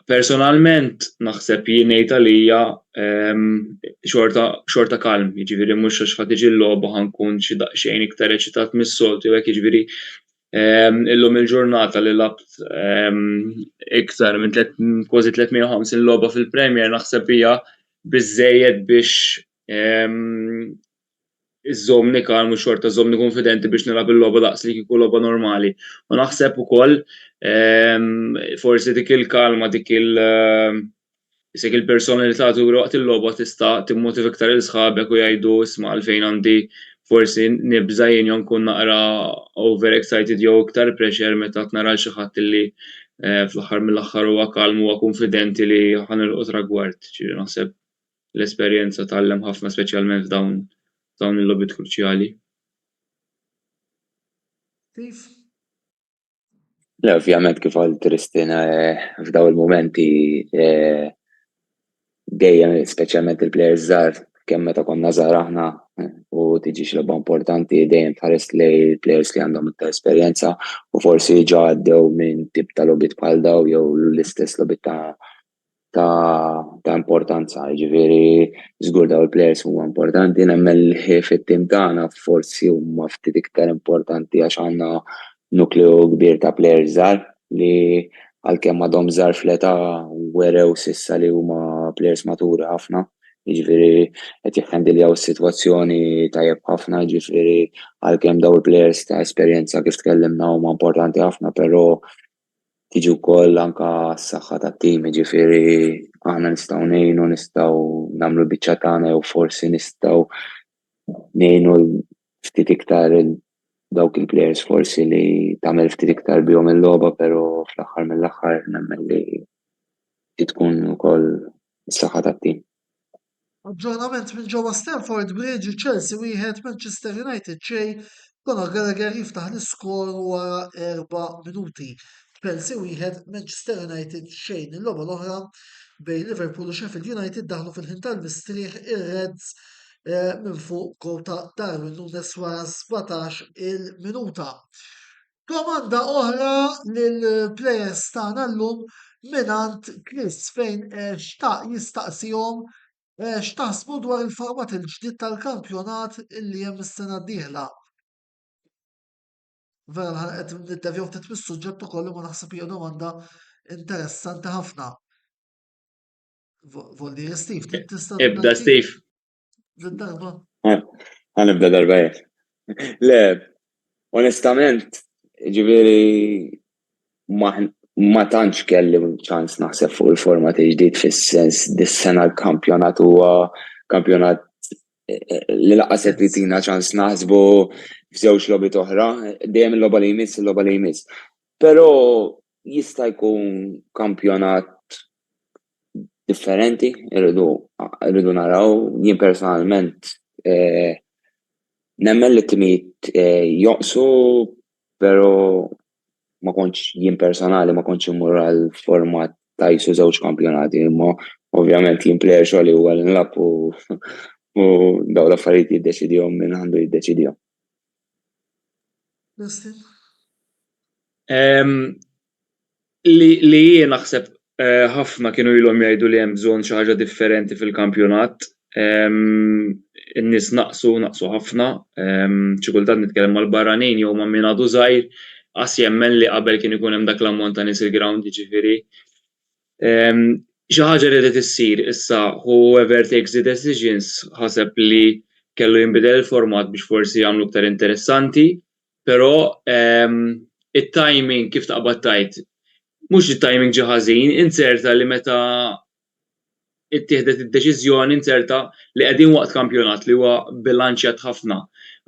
personalment naħseb jien ngħid għalija xorta kalm, jiġifieri mhux għax ħadd tiġi l-logħba ħankun xi daqsxejn iktar eċitat mis-soltu hekk jiġifieri illum il-ġurnata li labt iktar minn kważi 350 logħba fil-Premier naħseb hija biżżejjed biex iżżommni kalm u xorta żommni konfidenti biex nilgħab il-logħba daqs li kieku logħba normali. U naħseb ukoll forsi dik il-kalma dik il-personalità turi waqt il-logħba tista' timmotiva iktar il-sħabek u jgħidu isma' għalfejn għandi forsi nibża jien jew nkun naqra over excited jew iktar pressure meta nara xi ħadd illi fl-aħħar mill-aħħar huwa kalm huwa konfidenti li ħanilqu tragward. Ġifieri naħseb l-esperjenza tgħallem ħafna speċjalment f'dawn il-logħbiet kruċjali. Steve? Le, ovvjament kif għal Tristina f'daw il-momenti dejjem speċjalment il-plejers żgħar kemm meta konna żgħar aħna u tiġi xi logħba importanti dejjem tħares lejn il-plejers li għandhom iktar esperjenza u forsi ġa għaddew minn tip ta' logħbiet bħal daw jew l-istess logħbiet ta' importanza, jiġifieri żgur daw il-plejers huma importanti, nemmen li fit-tim tagħna forsi huma ftit iktar importanti għax għandna nukleu kbir ta' plejers żgħar li għalkemm għadhom żgħar fl-età werew s'issa li huma plejers maturi ħafna. Jiġifieri qed jikhandiljaw is-sitwazzjoni tajjeb ħafna, jiġifieri għalkemm daw il-plejers ta' esperjenza kif tkellimna huma importanti ħafna, però tiġi wkoll anke s-saħħa tat-tim, jiġifieri aħna nistgħu ngħinu, nistgħu nagħmlu biċċa tagħna jew forsi nistgħu ngħinu ftit iktar dawk il-plejers forsi li tagħmel ftit iktar bihom il-logħba, però fl-aħħar mill-aħħar nemmen li tkun ukoll is-saħħa tat-tim. Aġġornament minn ġewwa Stamford Bridge, Chelsea wieħed Manchester United xejn, Conor Gallagher jiftaħ l-iskor wara 4 minuti. Chelsea wieħed Manchester United xejn. Il-logħba l-oħra bejn Liverpool u Sheffield United daħlu fil-ħin tal-mistrieħ ir-Reds minn fuq gol ta' Darwin Núñez wara 17 il-minuta. Domanda oħra lill-plejers tagħna llum mingħand Chris fejn xtaq jistaqsihom x'taħsbu dwar il-format il-ġdid tal-kampjonat illi hemm is-sena d-dieħla. Vera qed niddevjaw ftit mis-suġġett ukoll ma naħseb hija domanda interessanti ħafna. Volli Steve, tista' Ibda Steve. darba. Ħanibda darba jek. Le, onestament, ġifieri ma tantx kelli ċans naħseb fuq il-format il-ġdid fis-sens dis-sena l-kampjonat huwa kampjonat li laqas qed jitina ċans naħsbu f'żewġ logħbiet oħra, dejjem il-logħba li jmiss. Però jista' jkun kampjonat differenti, irridu naraw, jien personalment nemmen li timijiet joqsu, però ma kontx jien personali ma kontx immur għal format ta' jisu żewġ kampjonati, imma ovvjament jien plejer xogħli huwa li nilab u daw l-affarijiet jiddeċidihom minn għandu jiddeċidihom. Li jien naħseb ħafna kienu ilhom jgħidu li hemm bżonn xi ħaġa differenti fil-kampjonat. In-nies naqsu ħafna, xi kultant nitkellem mal-barranin jew ma' min għadu żgħir, qas jemmen li qabel kien ikun hemm dak l-ammont ta' nies il-ground jiġifieri. Xi ħaġa ridet issir issa whoever takes the decisions ħaseb li kellu jinbidel il-format biex forsi jagħmlu iktar interessanti, però it-timing kif taqbad tajt mhux it-timing ġie ħażin, inserta li meta ittieħdet id-deċiżjoni inserta li qegħdin waqt kampjonat li huwa bilanċjat ħafna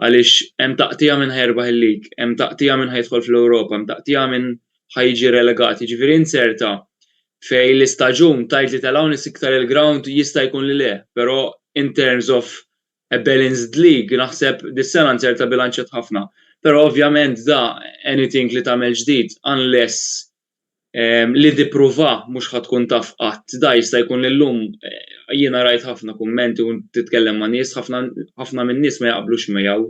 għaliex hemm taqtija minn ħajrbaħ il-lig, hemm taqtija minn ħajdħol fl-Ewropa, hemm taqtija minn ħajġi relegat. Jiġifieri inserta fejn l-istaġun tgħid li telgħu iktar il-ground jista' jkun li le, però in terms of a balanced league naħseb dis-sena inserta bilanċjat ħafna. Però ovvjament anything li tagħmel ġdid unless li dippruva mhux ħatkun taf qatt. Jista' jkun illum jiena rajt ħafna kummenti u titkellem ma' nies ħafna minn nies ma jaqblux miegħu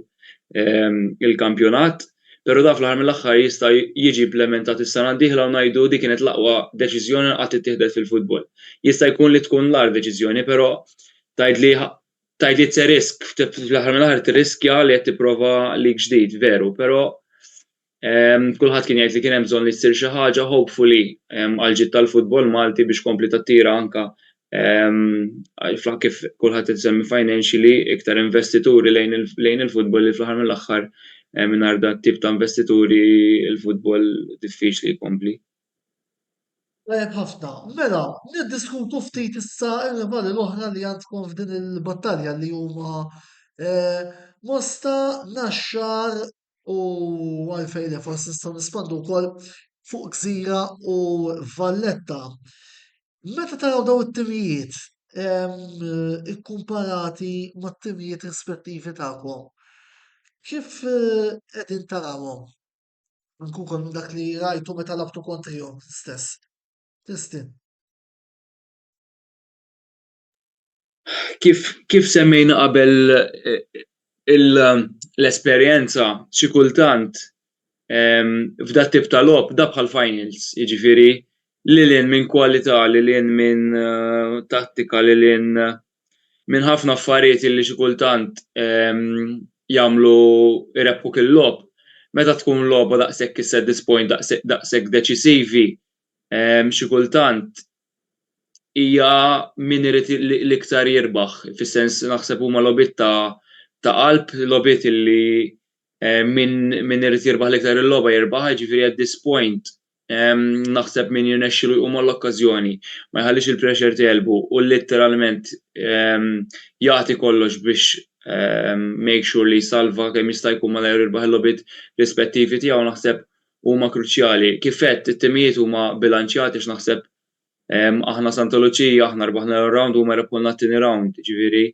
il-kampjonat, però fl-aħħar mill-aħħar jista' jiġi implementat is-sena d-dieħla u ngħidu dik kienet l-aqwa deċiżjoni qatt ittieħdet fil-futbol. Jista' jkun li tkun l-agħar deċiżjoni, però tgħidli it's a risk, fl-aħħar mill-aħħar tirriskja li qed tipprova lig ġdid veru, però kulħadd kien jgħid li kien hemm bżonn li ssir xi ħaġa hopefully għall-ġid tal-futbol Malti biex tkompli tattira anke kif kulħadd isemmi financially iktar investituri lejn il-futbol li fl-aħħar mill-aħħar mingħajr dak tip ta' investituri il-futbol diffiċli jkompli. Ħafna. Mela, niddiskutu ftit issa ir-rivali l-oħra li għandkom f'din il-battalja li huma Mosta, Naxxar u għalfejn forsi nistgħu nispandu wkoll fuq Gżira u Valletta. Meta taraw daw it-timijiet ikkumparati mat-timijiet rispettivi tagħkom, kif qegħdin tarawhom? Nkun dak li rajtu meta labtu kontrihom stess. Kristin. Kif semmejna qabel l-esperjenza xi kultant f'dat tip ta' logħob da bħal finals, jiġifieri lilien minn kwalità, lilien minn tattika, lilien minn ħafna affarijiet li xi kultant jagħmlu irebbħuk il-logħob. Meta tkun logħba daqshekk is-set this point, daqshekk deċisivi, xi kultant hija min irid l-iktar jirbaħ, fis-sens naħseb huma logħbiet ta' qalb, logħbiet li min irid jirbaħ l-iktar il-logħba jirbaħ, jiġifieri at this point naħseb min jirnexxielu jqum l-okkażjoni ma jħallix il-pressure tiegħu u litteralment jagħti kollox biex make sure li jsalva kemm jista' jkun malajr jirbaħ il-logħbiet rispettivi tiegħu naħseb huma kruċjali. Kif qed it-timijiet huma bilanċjati x'naħseb aħna Santa Lucia aħna rbaħna l-round huma rebħulna t-tieni round, ġifieri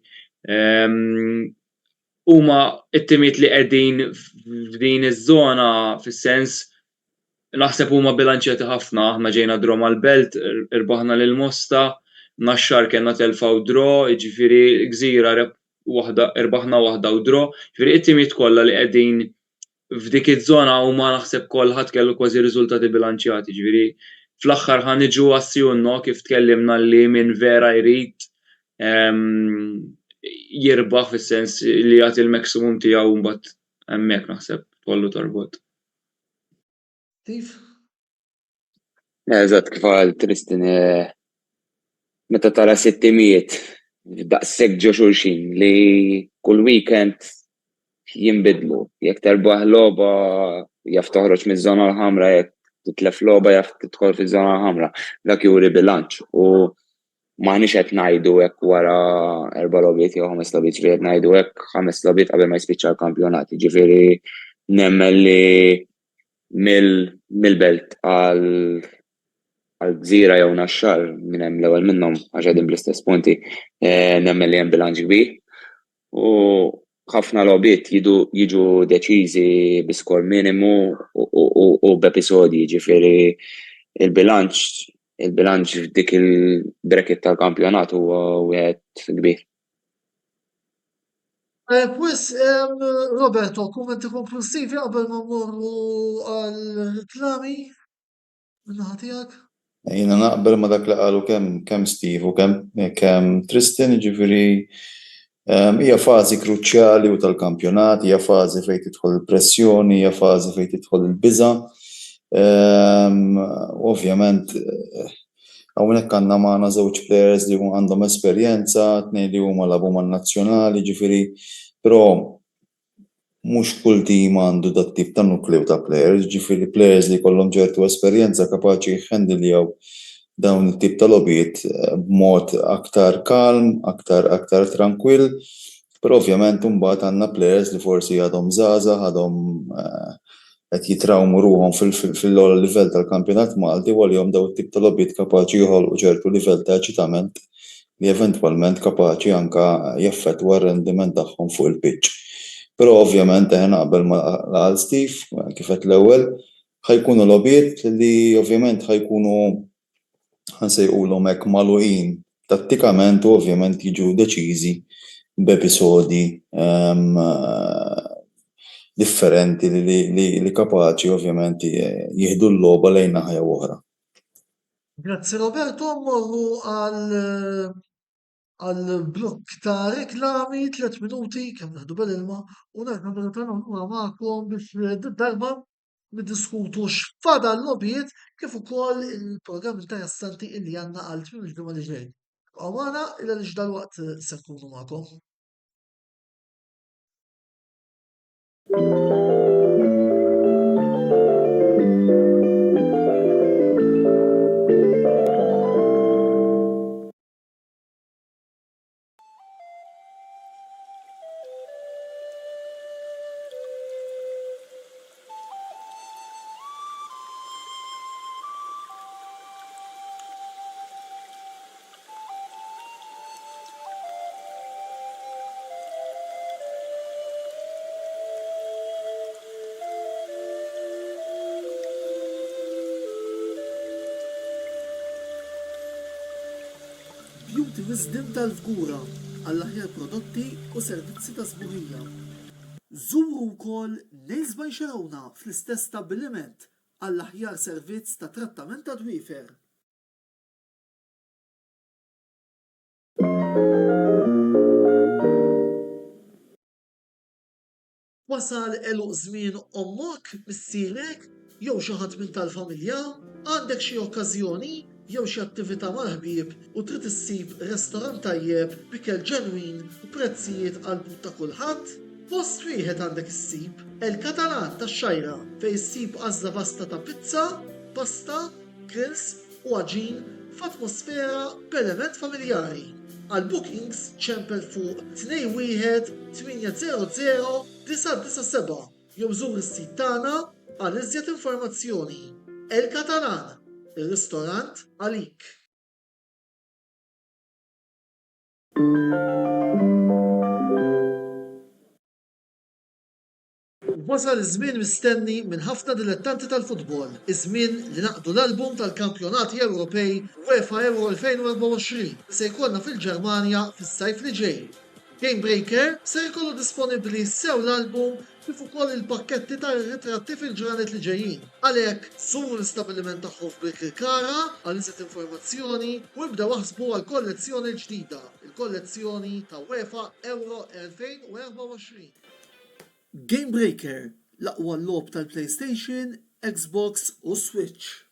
huma t-timijiet li qegħdin f'din iż-żona fis-sens naħseb huma bilanċjati ħafna, aħna ġejna draw mal-Belt, irbaħna lil Mosta, Naxxar kellna telfa' u draw, jiġifieri Gżira irbaħna waħda u draw, jiġifieri t-timijiet kollha li qegħdin f'dik iż-żona huma naħseb kulħadd kellu kważi riżultati bilanċjati, ġifieri fl-aħħar ħaniġu assjunno kif tkellimna li min vera jrid jirbaħ fis-sens li jagħti l-maximum tiegħu mbagħad hemmhekk naħseb tollu torbot. Steve? Eżatt kif qal Tristan meta tara sittimijiet daqshekk ġo xulxin li kull weekend jinbidlu. Jekk terbaħ logħba jaf toħroġ miż-żona l-ħamra jekk titlef logħba jaf tidħol fiż-żona ħamra. Dak juri bilanċ u m'aħniex qed ngħidu hekk wara 4 logħbiet jew 5 logħbiet, ġifieri qed ngħidu hekk 5 logħbiet qabel ma jispiċċa l-kampjonat. Ġifieri nemmen li mill-Belt għal Gżira jew Naxxar minn hemm l-ewwel minnhom għax qegħdin bl-istess punti nemmen li hemm bilanċ kbir. U ħafna logħbiet jiġu deċiżi bi skor minimu u b'episodji, ġifieri il-bilanċ f'dik il-bracket tal-kampjonat huwa wieħed kbir. Pues, Roberto, kummenti konklusivi qabel ma mmorru għall-riklami min-naħa tiegħek? Jiena naqbel ma dak li qalu kemm Steve u kemm Tristan, jiġifieri hija fażi kruċjali u tal-kampjonat, hija fażi fejn tidħol il-pressjoni, hija fażi fejn tidħol il-biża'. Ovvjament hawnhekk għandna magħna żewġ players li għandhom esperjenza, tnejn li huma labu man-nazzjonali, ġifieri, però mhux kull tim għandu dat tip ta' nukleu ta' players, ġifieri players li jkollhom ċertu esperjenza kapaċi jħendiljaw dawn it-tip ta' logħbiet b'mod aktar kalm, aktar tranquill, però ovvjament imbagħad għandna players li forsi għadhom żgħażagħ, għadhom qed jitrawmu ruhom fil-ewwel livell tal-Kampjonat Malti u għalihom dawn it-tip ta' logħbiet kapaċi joħolqu ċertu livell ta' eċitament li eventwalment kapaċi anke jaffettwa r-rendiment tagħhom fuq il-pitch. Però ovvjament naqbel ma' Steve kif qed l-ewwel ħajkunu logħbiet li ovvjament ħajkunu ħansejqulhom hekk magħluqin tattikament u ovvjament jiġu deċiżi b'episodi differenti li kapaċi ovvjament jieħdu l-logħba lejn naħja oħra. Grazzi Roberto, mmorru għal blokk ta' reklami 3 minuti kemm naħdu bil-ilma u nerġgħu nirritornaw lura magħkom biex darba niddiskutu x'fada l-logħbiet kif ukoll il-programm interessanti illi għandna għal tmiem il-ġimgħa li ġej. Għamana illa li dalwaqt se nkunu magħkom. Beauty Wisdom tal-Fgura għall-aħjar prodotti u servizzi ta' sbuħija. Żuru wkoll Nails by Xarawna fl-istess stabbiliment għall-aħjar servizz ta' trattament ta' dwiefer. Wasal eluq żmien ommok missierek jew xi ħadd minn tal-familja, għandek xi okkażjoni jew xi attività mal-ħbieb u trid issib restorant tajjeb b'ikel ġenwin u prezzijiet qalbu ta' kulħadd, post wieħed għandek issib El-Katalan tax-Xajra fejn issib għażla vasta ta' pizza, pasta, grills u għaġin f'atmosfera b'element familjari. Għal bookings ċempel fuq 21 800 997 jew żur is-sit tagħna għal iżjed informazzjoni. El-Katalan, ir-ristorant għalik. Wasal iż-żmien mistenni minn ħafna dilettanti tal-futbol, iż-żmien li naqdu l-album tal-Kampjonati Ewropej UEFA Euro 2024 se jkollna fil-Ġermanja fis-sajf li ġej. Game Breaker se jkollu disponibbli sew l-album kif ukoll il-pakketti tar-ritratti fil-ġranet li ġejjin. Għalhekk żuru l-istabbiliment tagħhom f'Bikri-Kara għal iżjed informazzjoni u ibdew waħsbu għal kollezzjoni ġdida, il-kollezzjoni ta' UEFA Euro 2024. Game Breaker, l-aqwa logħob tal-PlayStation, Xbox u Switch.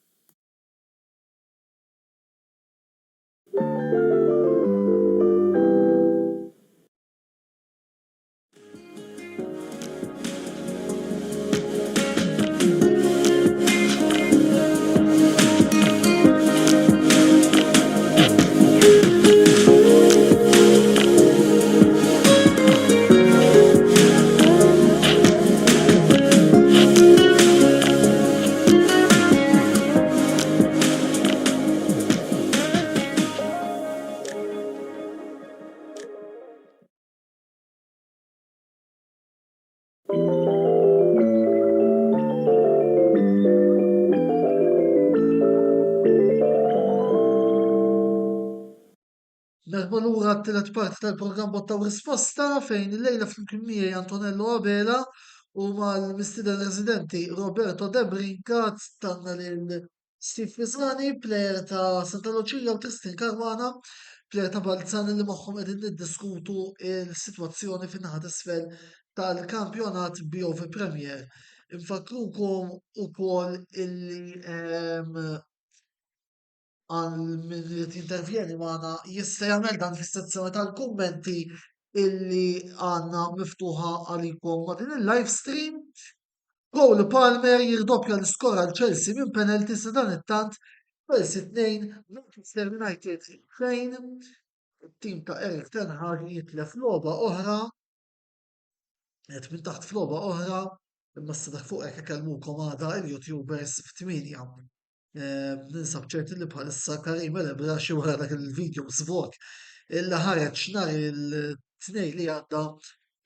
Merħba lura t-tielet parti tal-programm Botta u Risposta fejn il-lejla flimkien miegħi Antonello Abela u mal-mistieden residenti Roberto De Brincat tanna lil Steve Pisani, plejer ta' Santa Lucia u Tristan Karwana, plejer ta' Balzani li magħhom qegħdin niddiskutu il-sitwazzjoni fin-naħa t'isfel tal-kampjonat BOV Premier. Infakrukom ukoll illi għal min li jintervjeni maħna jista' jagħmel dan fis-sezzjoni tal-kummenti illi għanna miftuħa għalikom ma' din il-live stream. Cole Palmer jirdoppja l-iskora l-Chelsea minn penalty sa dan it-tant Chelsea 2, Manchester United 2. Il-tim ta' Erik Ten Hag jitlef logħba oħra, qed minn taħt f'logħba oħra, imma s-sadaħ fuq hekk ikellmukom għada il-YouTubers f'8. Ninsab ċerti li bħalissa Karim Elebra xi wara dak il-video svok illa ħareġ nhar il-tnejn li għadda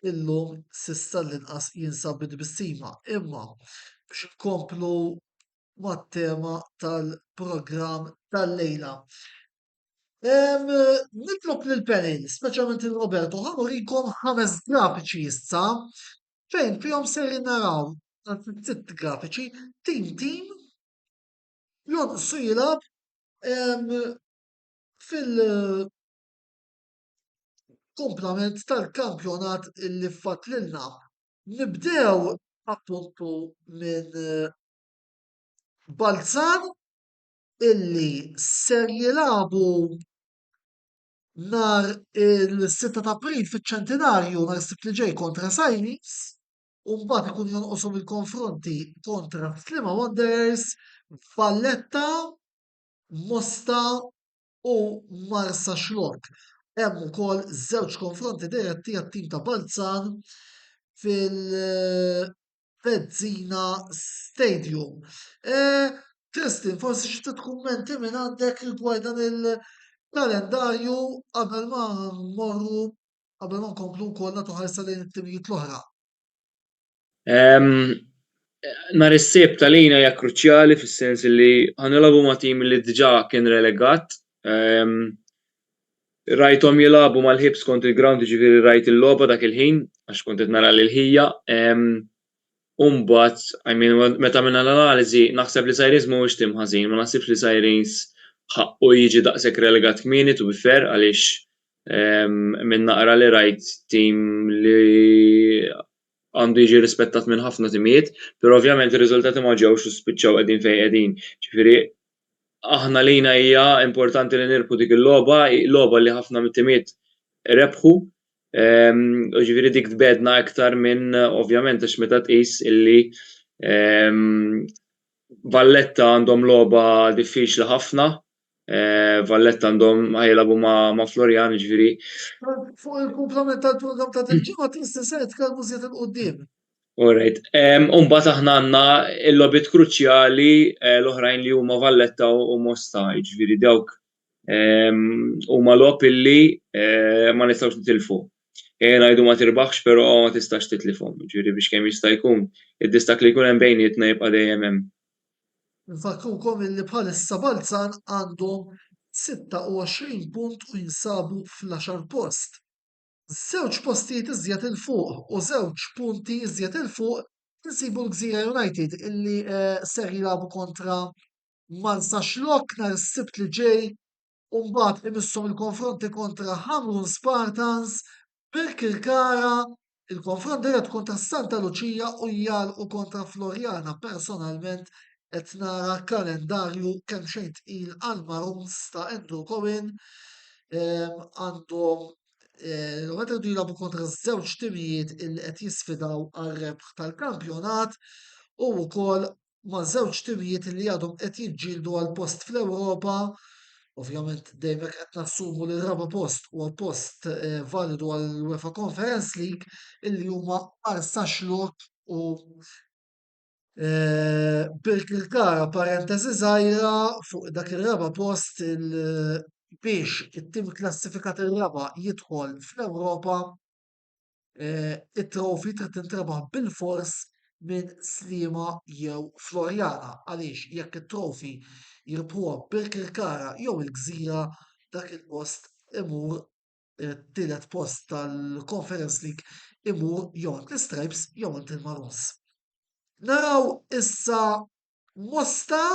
illum sissa l-inqas jinsab bid-bissima. Imma biex nkomplu mat-tema tal-programm tal-lejla. Nitlob lil-panel, speċjalment il-Roberto, ħanurikom 5 grafiċi issa fejn fihom ser naraw 6 grafiċi tim jonqsu jilab fil- komplament tal-kampjonat illi fatlilna. Nibdew appuntu minn Balzan illi ser jilabu nar il-6 ta' April fiċ-ċentenarju nar is-sibt li ġej kontra Sajnis, u mbagħad ikun jonqoshom il-konfronti kontra Slima Wanderers, Valletta, Mosta u Marsa Xlok. Hemm ukoll żewġ konfronti diretti għat-tim ta' Balzan fil-Pezzina Stadium. Tristin, forsi xi ftit kummenti minn għandek rigward dan il-kalendarju qabel ma nkomplu wkoll nagħtu ħarsa lejn it-timijiet l-oħra. Nhar is-sibt għalina hija kruċjali fis-sens li ħanilagħbu ma' tim li diġà kien relegat. Rajthom jilagħbu mal-Hibs kont il-Ground, jiġifieri rajt il-logħba dak il-ħin għax kont qed nara lil-ħija. U mbagħad meta minna l-analiżi naħseb li Sajris mhuwiex tim ħażin, ma naħsibx li Sajris ħaqqu jiġi daqshekk relegat kmieni to be fair għaliex minn naqra li rajt tim li għandu jiġi rispettat minn ħafna timijiet, però ovvjament ir-riżultati ma ġewx u spiċċaw qegħdin fejn qegħdin. Ġifieri aħna lina hija importanti li nirbħu dik il-logħba li ħafna mit-timijiet rebħu. Ġifieri dik tbedna iktar minn ovvjament għax meta tqis illi Valletta għandhom logħba diffiċli ħafna. Valletta għandhom ħajlabu ma' Florian, ġifieri. Fuq il-kumplament tal-programm ta' il-ġimgħa tista' se tkellmu żied il-qudiem. Alright. Mbagħad aħna għandna l-logħbiet kruċjali l-oħrajn li huma Valletta u Mosta, jiġifieri dawk huma logħob illi ma nistgħux nitilfu. Ngħidu ma tirbaħx però ma tistax titlifhom, jiġifieri biex kemm jista' jkun id-distak li jkun hemm bejnietna jibqa' dejjem hemm. Nfakrukom illi bħalissa Balzan għandhom 26 punt u jinsabu fl-10 post. Żewġ postijiet iżjed il fuq u żewġ punti iżjed il fuq insibu l-Gżira United illi ser jilagħbu kontra Marsa Xlok nhar is-sibt li ġej u mbagħad imisshom il-konfronti kontra Hamrun Spartans, Birkirkara, il-konfront dirett kontra Santa Lucia u jgħalqu kontra Floriana. Personalment qed nara kalendarju kemm xejn tqil għal Maroons ta' Andrew Cohen. Għandhom meta jridu jilagħbu kontra żewġ timijiet illi qed jisfidaw għar-rebħ tal-kampjonat u wkoll ma' żewġ timijiet illi għadhom qed jiġġieldu għal post fl-Ewropa. Ovvjament dejjem qed nassumu li r-raba' post huwa post validu għall UEFA Conference League illi huma Marsa Xlok u Birkirkara. Parentesi żgħira fuq dak ir-raba' post biex it-tim klassifikat ir-raba' jidħol fl-Ewropa it-trofi trid tintrebaħ bil-fors minn Slima jew Floriana għaliex jekk it-trofi jirbħuha Birkirkara jew il-Gżira dak il-post imur tielet post tal-Conference League imur jew għand l-Stripes jew għand il-Maroons. Naraw issa Mosta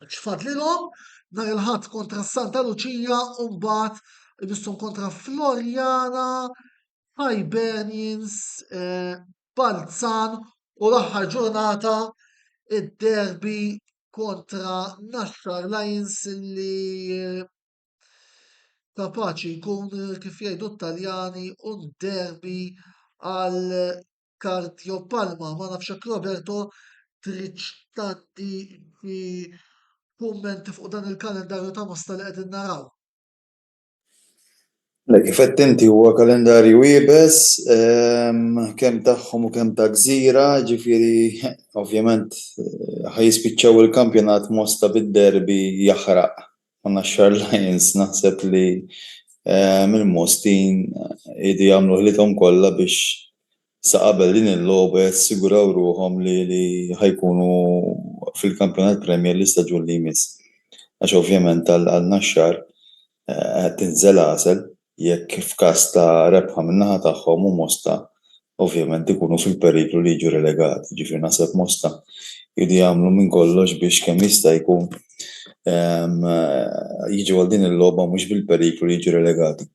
x'fadlilhom nhar il-Ħadd kontra Santa Lucia u mbagħad imisshom kontra Floriana, Hibernians, Balzan u l-aħħar ġurnata id-derby kontra Nashar Lions li kapaċi jkun kif jgħidu Taljani un derbi għal Cardiopalma. Ma nafx hekk Roberto trid tgħaddi xi kummenti fuq dan il-kalendarju ta' Mosta li qegħdin naraw. Kif qed inti huwa kalendarju wiebes, kemm tagħhom u kemm ta' gżira, ġifieri ovvjament ħajispiċċaw il-kampjonat Mosta bid-derbi jaħraq ma' Naxxar Lions naħseb li mill-Mostin jridu jagħmlu ħilithom kollha biex sa qabel din il-logħba jassiguraw ruhom li ħajkunu fil-kampjonat Premier l-istaġun li jmiss. Għax ovvjament għal Naxxar qed tinżel għasel jekk f'każ ta' rebħa min-naħa tagħhom u Mosta ovvjament ikunu fil-periklu li jiġu relegati. Ġifieri naħseb Mosta jridu jagħmlu minn kollox biex kemm jista' jkun jiġu għal din il-logħba mhux bil-periklu li jiġu relegati.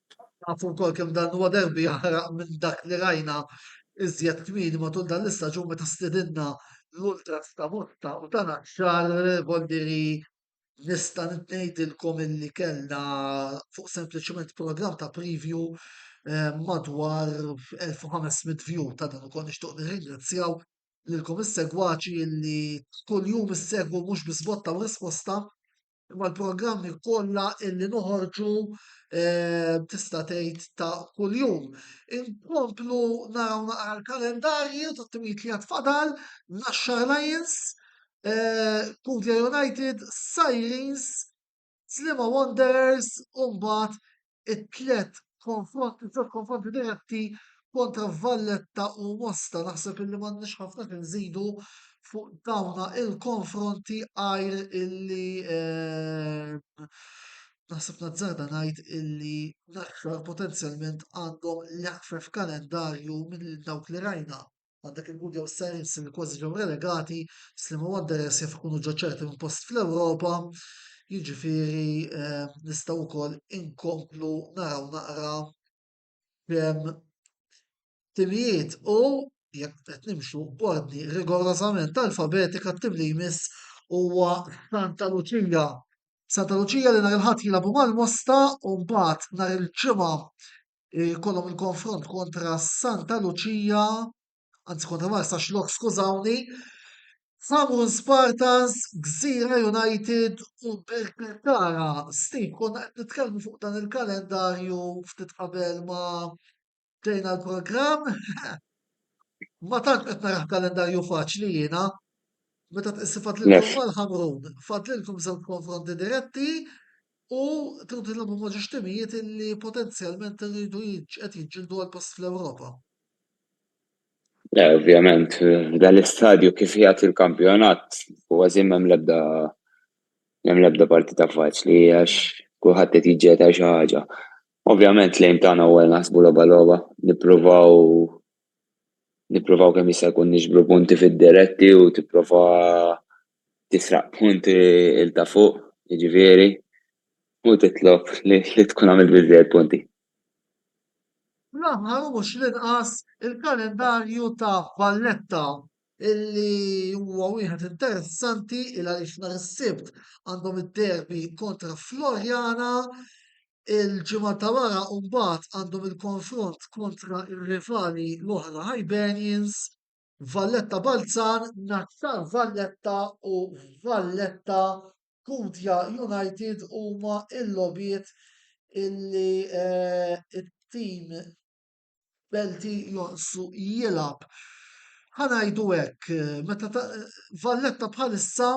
Nafu wkoll kemm dan huwa derbi jaħraq minn dak li rajna iżjed kmieni matul dan l-istaġun meta stedinna l-Ultras ta' Mosta u ta' Naxxar Boldiri nista' ngħidilkom illi kellna fuq sempliċement programm ta' preview madwar 1500 view ta' dan ukoll nixtieq nirringrazzjaw lilkom is-segwaċi illi kuljum issegwu mhux biss botta u risposta imma l-programmi kollha illi noħorġu tista' tgħid ta' kuljum. Inkomplu naraw naqra l-kalendarju ta' timijiet li għad Naxxar Lions, Puglia United, Sirens, Slima Wanderers, u mbagħad it-tlet konfronti diretti kontra Valletta u Mosta. Naħseb illi m'għandniex ħafna nżidu fuq dawna il-konfronti għajr illi naħseb nazzarda ngħid illi Naxxar potenzjalment għandhom l-aħfef kalendarju minn dawk li rajna. Għandek il-Puglia u s-Sirens li kważi ġew relegati, Slima Wanderers jaf ikunu ġo ċerti minn post fl-Ewropa, jiġifieri nistgħu wkoll inkomplu naraw naqra kemm timijiet u jekk qed nimxu b'ordni rigorosament alfabetika t-tim li jmiss huwa Santa Lucia. Santa Lucia li nhar il-ħadd jilagħbu mal-Mosta u mbagħad nhar il-ġimgħa jkollhom il-konfront kontra Santa Lucia, anzi kontra Marsa Xlok, skużawni, Samrun Spartans, Gżira United u Birkirkara. Steve, konna qed nitkellmu fuq dan il-kalendarju ftit qabel ma bdejna l-programm. Ma tant qed naraħ kalendarju faċli jiena. Meta tqissi fadlilkom mal-Ħamrun, fadlilkom żewġ konfronti diretti u tridu tilagħbu ma' ġiex timijiet illi potenzjalment iridu qed jiġġieldu għal post fl-Ewropa. Ovvjament, dal-istadju kif jagħti il-kampjonat huwa żiem hemm l-ebda partita faċli għax kulħadd qed jiġġieled xi ħaġa. Ovvjament lejn tagħna huwa naħsbu logħba nippruvaw kemm jista' jkun niġbru punti fid-diretti u tipprova tisraq punti il ta' fuq, jiġifieri, u titlob li tkun għamilt biżżejjed punti. L-aħħar mhux l-inqas il-kalendarju ta' Valletta illi huwa wieħed interessanti il għaliex nhar is-Sibt għandhom id-derbi kontra Florjana, il-ġimgħa ta' wara u mbagħad għandhom il-konfront kontra ir-rivali l-oħra Hibernians, Valletta Balzan, Naxxar Valletta u Valletta Puglia United huma l-logħbiet illi it-tim Belti jonqsu jilab. Ħanajdu hekk, meta Valletta bħalissa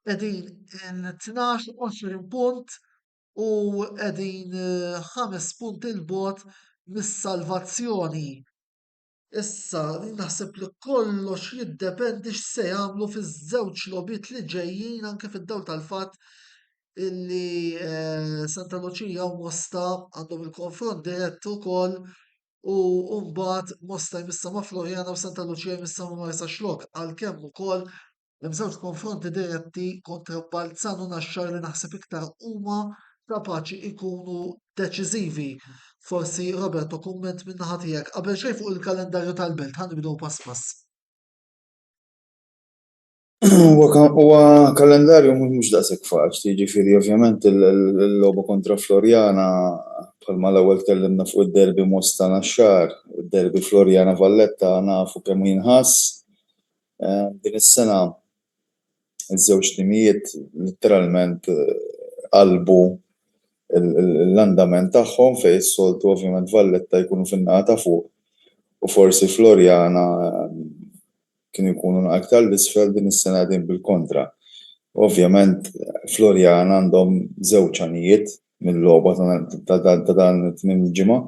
qegħdin il-12 punt u qegħdin 5 punti il-bogħod mis-salvazzjoni. Issa naħseb li kollox jiddependi x'se jagħmlu fiż-żewġ logħbiet li ġejjin anke fid-dawl tal-fatt illi Santa Lucia u Mosta għandhom il-konfront dirett ukoll u mbagħad Mosta jmissa ma' Florjana u Santa Lucia jmissa ma' Marsa Xlok għalkemm ukoll hemm żewġ konfronti diretti kontra Balzan u Naxxar li naħseb iktar huma kapaċi jkunu deċiżivi. Forsi Roberto kumment minn naħa tiegħek qabel xejn fuq il-kalendarju tal-Belt ħanibdew pass pass. Huwa kalendarju mhux daqshekk faċli, jiġifieri ovvjament il-logħba kontra Florjana bħalma l-ewwel tkellimna fuq id-derbi Mostana x-Xahar, id-derbi Florjana Valletta nafu kemm jinħass. Din is-sena iż-żewġ timijiet letteralment qalbu l-andament tagħhom fejn is-soltu ovvjament Valletta jkunu fin-naħa ta' fuq u forsi Florjana kienu jkunu aktar l-isfel din is-sena din bil-kontra. Ovvjament Florjana għandhom żewġ għanijiet mill-logħba ta' dan it-tmiem il-ġimgħa.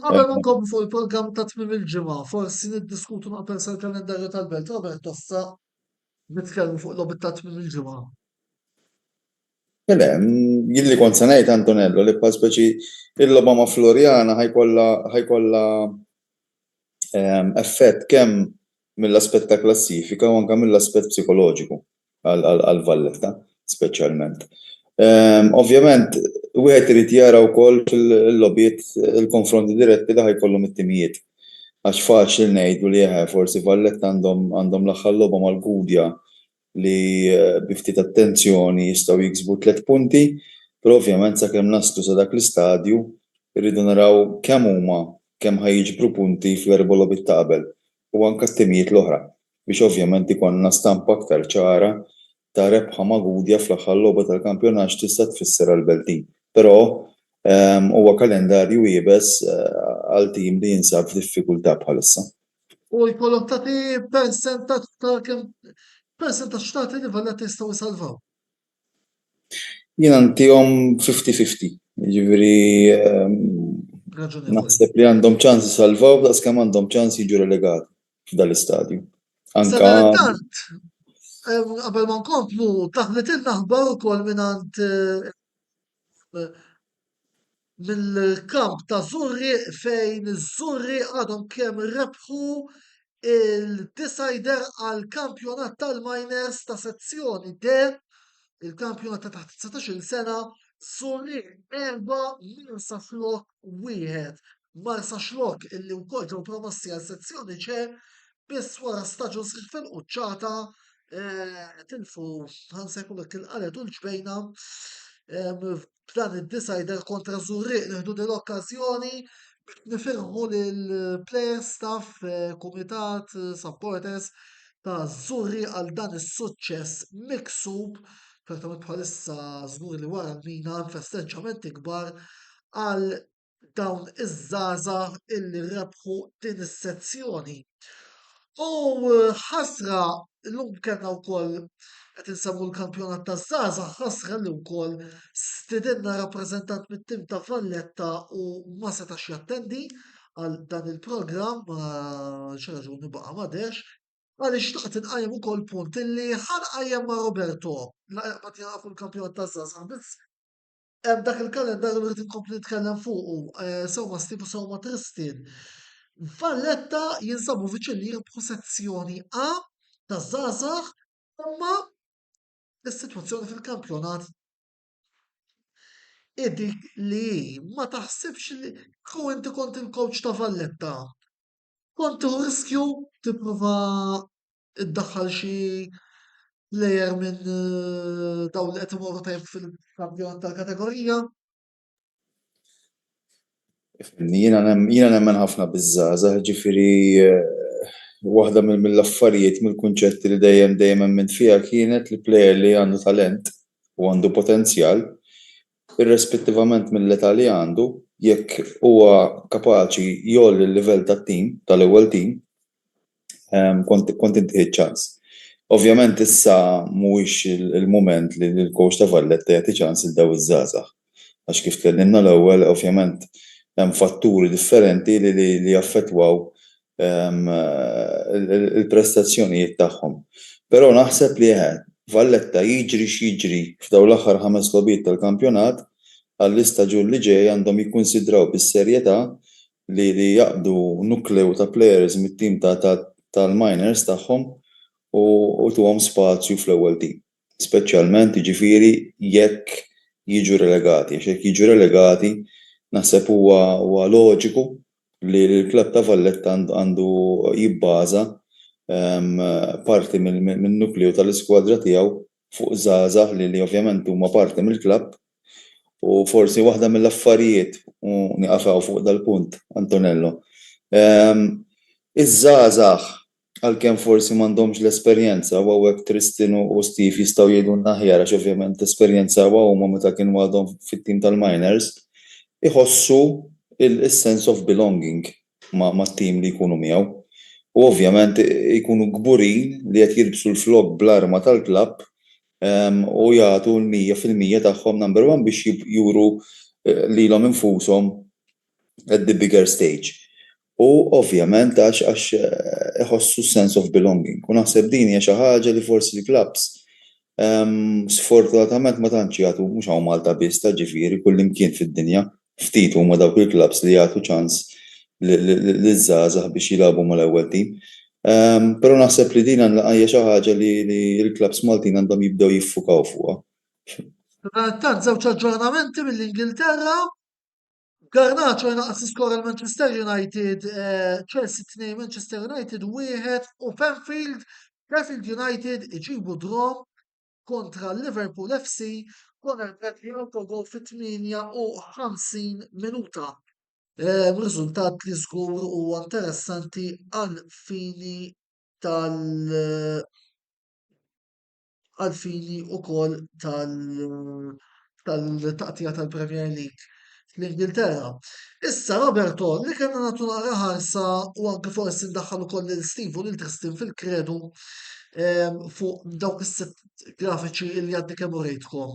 Qabel ma nkomplu fuq il-programm ta' tmiem il-ġimgħa, forsi niddiskutu naqbel sal-kalendarju tal-Belt Robert issa nitkellmu fuq logħbit ta' tmiem il-ġimgħa. Jilli kont se ngħid Antonello li bħal speċi il-logħba ma' Florjana ħajkollha effett kemm mill-aspett ta' klassifika u anke mill-aspett psikoloġiku għal Valletta speċjalment. Ovvjament wieħed irid jara wkoll fil-logħbiet il-konfronti diretti li ħajkollhom it-timijiet. Għax faċli ngħidu li forsi Valletta għandhom l-aħħar logħba mal-Gudja li bi ftit attenzjoni jistgħu jiksbu 3 punti, però ovvjament sakemm naslu sa dak l-istadju irridu naraw kemm ħajjiġbru punti fl-erba' logħbiet ta' qabel u anke t-timijiet l-oħra biex ovvjament ikollna stampa aktar ċara ta' rebħa ma' Gudja fl-aħħar logħba tal-kampjonat x'tista' tfisser għall-Beltin. Però huwa kalendarju wiebes għal tim li jinsab f'diffikultà bħalissa. U jkollok tagħti persentaġġ ta' kemm persentaġġ tagħti li Valletta jistgħu jsalvaw. Jien għandihom 50-50, jiġifieri naħseb li għandhom ċans jisalvaw daqskemm għandhom ċans jiġu relegati f'dan l-istadju. Sadantant, qabel ma nkomplu taħlet il-naħbar ukoll mingħand mill-kamp ta' Żurri fejn iż-Żurri għadhom kemm rebħu il-decider għal kampjonat tal-miners ta' sezzjoni D, il-kampjonat ta' taħt 19 sena, Żurri 4 Marsa Xlok 1. Marsa Xlok illi wkoll ġew promossi għal sezzjoni C biss wara staġun sħiħ fil-quċċata tilfu ħansa jkollok il-qalet u l-ġbejna b'dan id-decider kontra Żurri nieħdu din l-okkażjoni biex nifirħu lill-player staff, kumitat, supporters ta' Żurri għal dan is-suċċess miksub pratikament bħalissa żgur li wara l-mina festeġġamenti kbar għal dawn iż-żgħażagħ illi rebħu din is-sezzjoni. U ħasra llum kellna wkoll qed insemmu l-kampjonat taż-żgħażagħ ħasra li wkoll stidinna rappreżentant mit-tim ta' Valletta u ma setax jattendi għal dan il-programm xi raġuni baqa' m'għadex għaliex taqt inqajjem ukoll punt illi ħanqajjem ma' Roberto qed jafu l-kampjonat taż-żgħażagħ biss hemm dak il-kalendarju li rrid inkompli nitkellem fuqu sewma Stipu sewma Tristin. Valletta jinsabu viċin li jirbħu sezzjoni A ta' żgħażagħ imma is-sitwazzjoni fil-kampjonat dik li ma taħsibx li inti kont il-coach ta' Valletta. Kont tieħu riskju tipprova iddaħħal xi plejer minn dawn li qed imorru tajjeb fil-kampjonat tal-kategorija? Jiena nemmen ħafna biż-żgħażagħ, ġifieri waħda mill-affarijiet mill-kunċetti li dejjem emment fiha kienet li plejer li għandu talent u għandu potenzjal, irrispettivament mill-età li għandu, jekk huwa kapaċi jolli l-livell tat-tim, tal-ewwel tim, kont inti ċans. Ovvjament issa mhuwiex il-mument li l-coach ta' Valletta jagħti ċans lil dawn iż-żgħażagħ. Għax kif tkellimna l-ewwel, ovvjament hemm fatturi differenti li jaffettwaw il-prestazzjonijiet tagħhom. Però naħseb li Valletta jiġri x'jiġri f'dawn l-aħħar 5 logħbiet tal-kampjonat għall-istaġun li ġej għandhom jikkunsidraw bis-serjetà li jaqbdu nukleu ta' players mit-tim tal-miners tagħhom u tuhom spazju fl-ewwel tim. Speċjalment jiġifieri jekk jiġu relegati, għax jekk jiġu relegati naħseb huwa loġiku li l-klabb ta' Valletta għandu jibbaża parti mill-nukleu tal-iskwadra tiegħu fuq żgħażagħ li ovvjament huma parti mill-klabb u forsi waħda mill-affarijiet u nieqafgħu fuq dal-punt, Antonello. Iż-żgħażagħ għalkemm forsi m'għandhomx l-esperjenza u hawnhekk Tristan u Steve jistgħu jgħidulna aħjar għax ovvjament esperjenza huma meta kienu għadhom fit-tim tal-minors, iħossu il-sense of belonging mat-tim li jkunu miegħu. U ovvjament jkunu kburin li qed jilbsu l-flok bl-arma tal-klabb u jagħtu l-100% tagħhom number one biex juru lilhom infushom at the bigger stage. U ovvjament għax iħossu sense of belonging. U naħseb din hija xi ħaġa li forsi l-clubs sfortunatament ma tantx jagħtu mhux hawn Malta biss ġifieri kullimkien fid-dinja ftit huma dawk il-clubs li jagħtu ċans liż-żgħażagħ biex jilagħbu mal-ewwel tim. Però naħseb li din hija xi ħaġa li l-clubs Maltin għandhom jibdew jiffukaw fuqha. Tant żewġ aġġornamenti mill-Ingilterra. Garnacho jnaqqas iskor il-Manchester United, Chelsea 2, Manchester United 1 u Sheffield United iġibu draw kontra Liverpool FC Conor Bradley autogol fit-58 minuta. Riżultat li żgur huwa interessanti għal fini ukoll tal-taqtija tal-Premier League fl-Ingilterra. Issa Roberto, li kellna nagħtu naqra ħarsa u anke forsi ndaħħal ukoll lil Steve u lil Tristan fil-kredu fuq dawk is-sitt grafiċi li għaddi kemm urejtkom.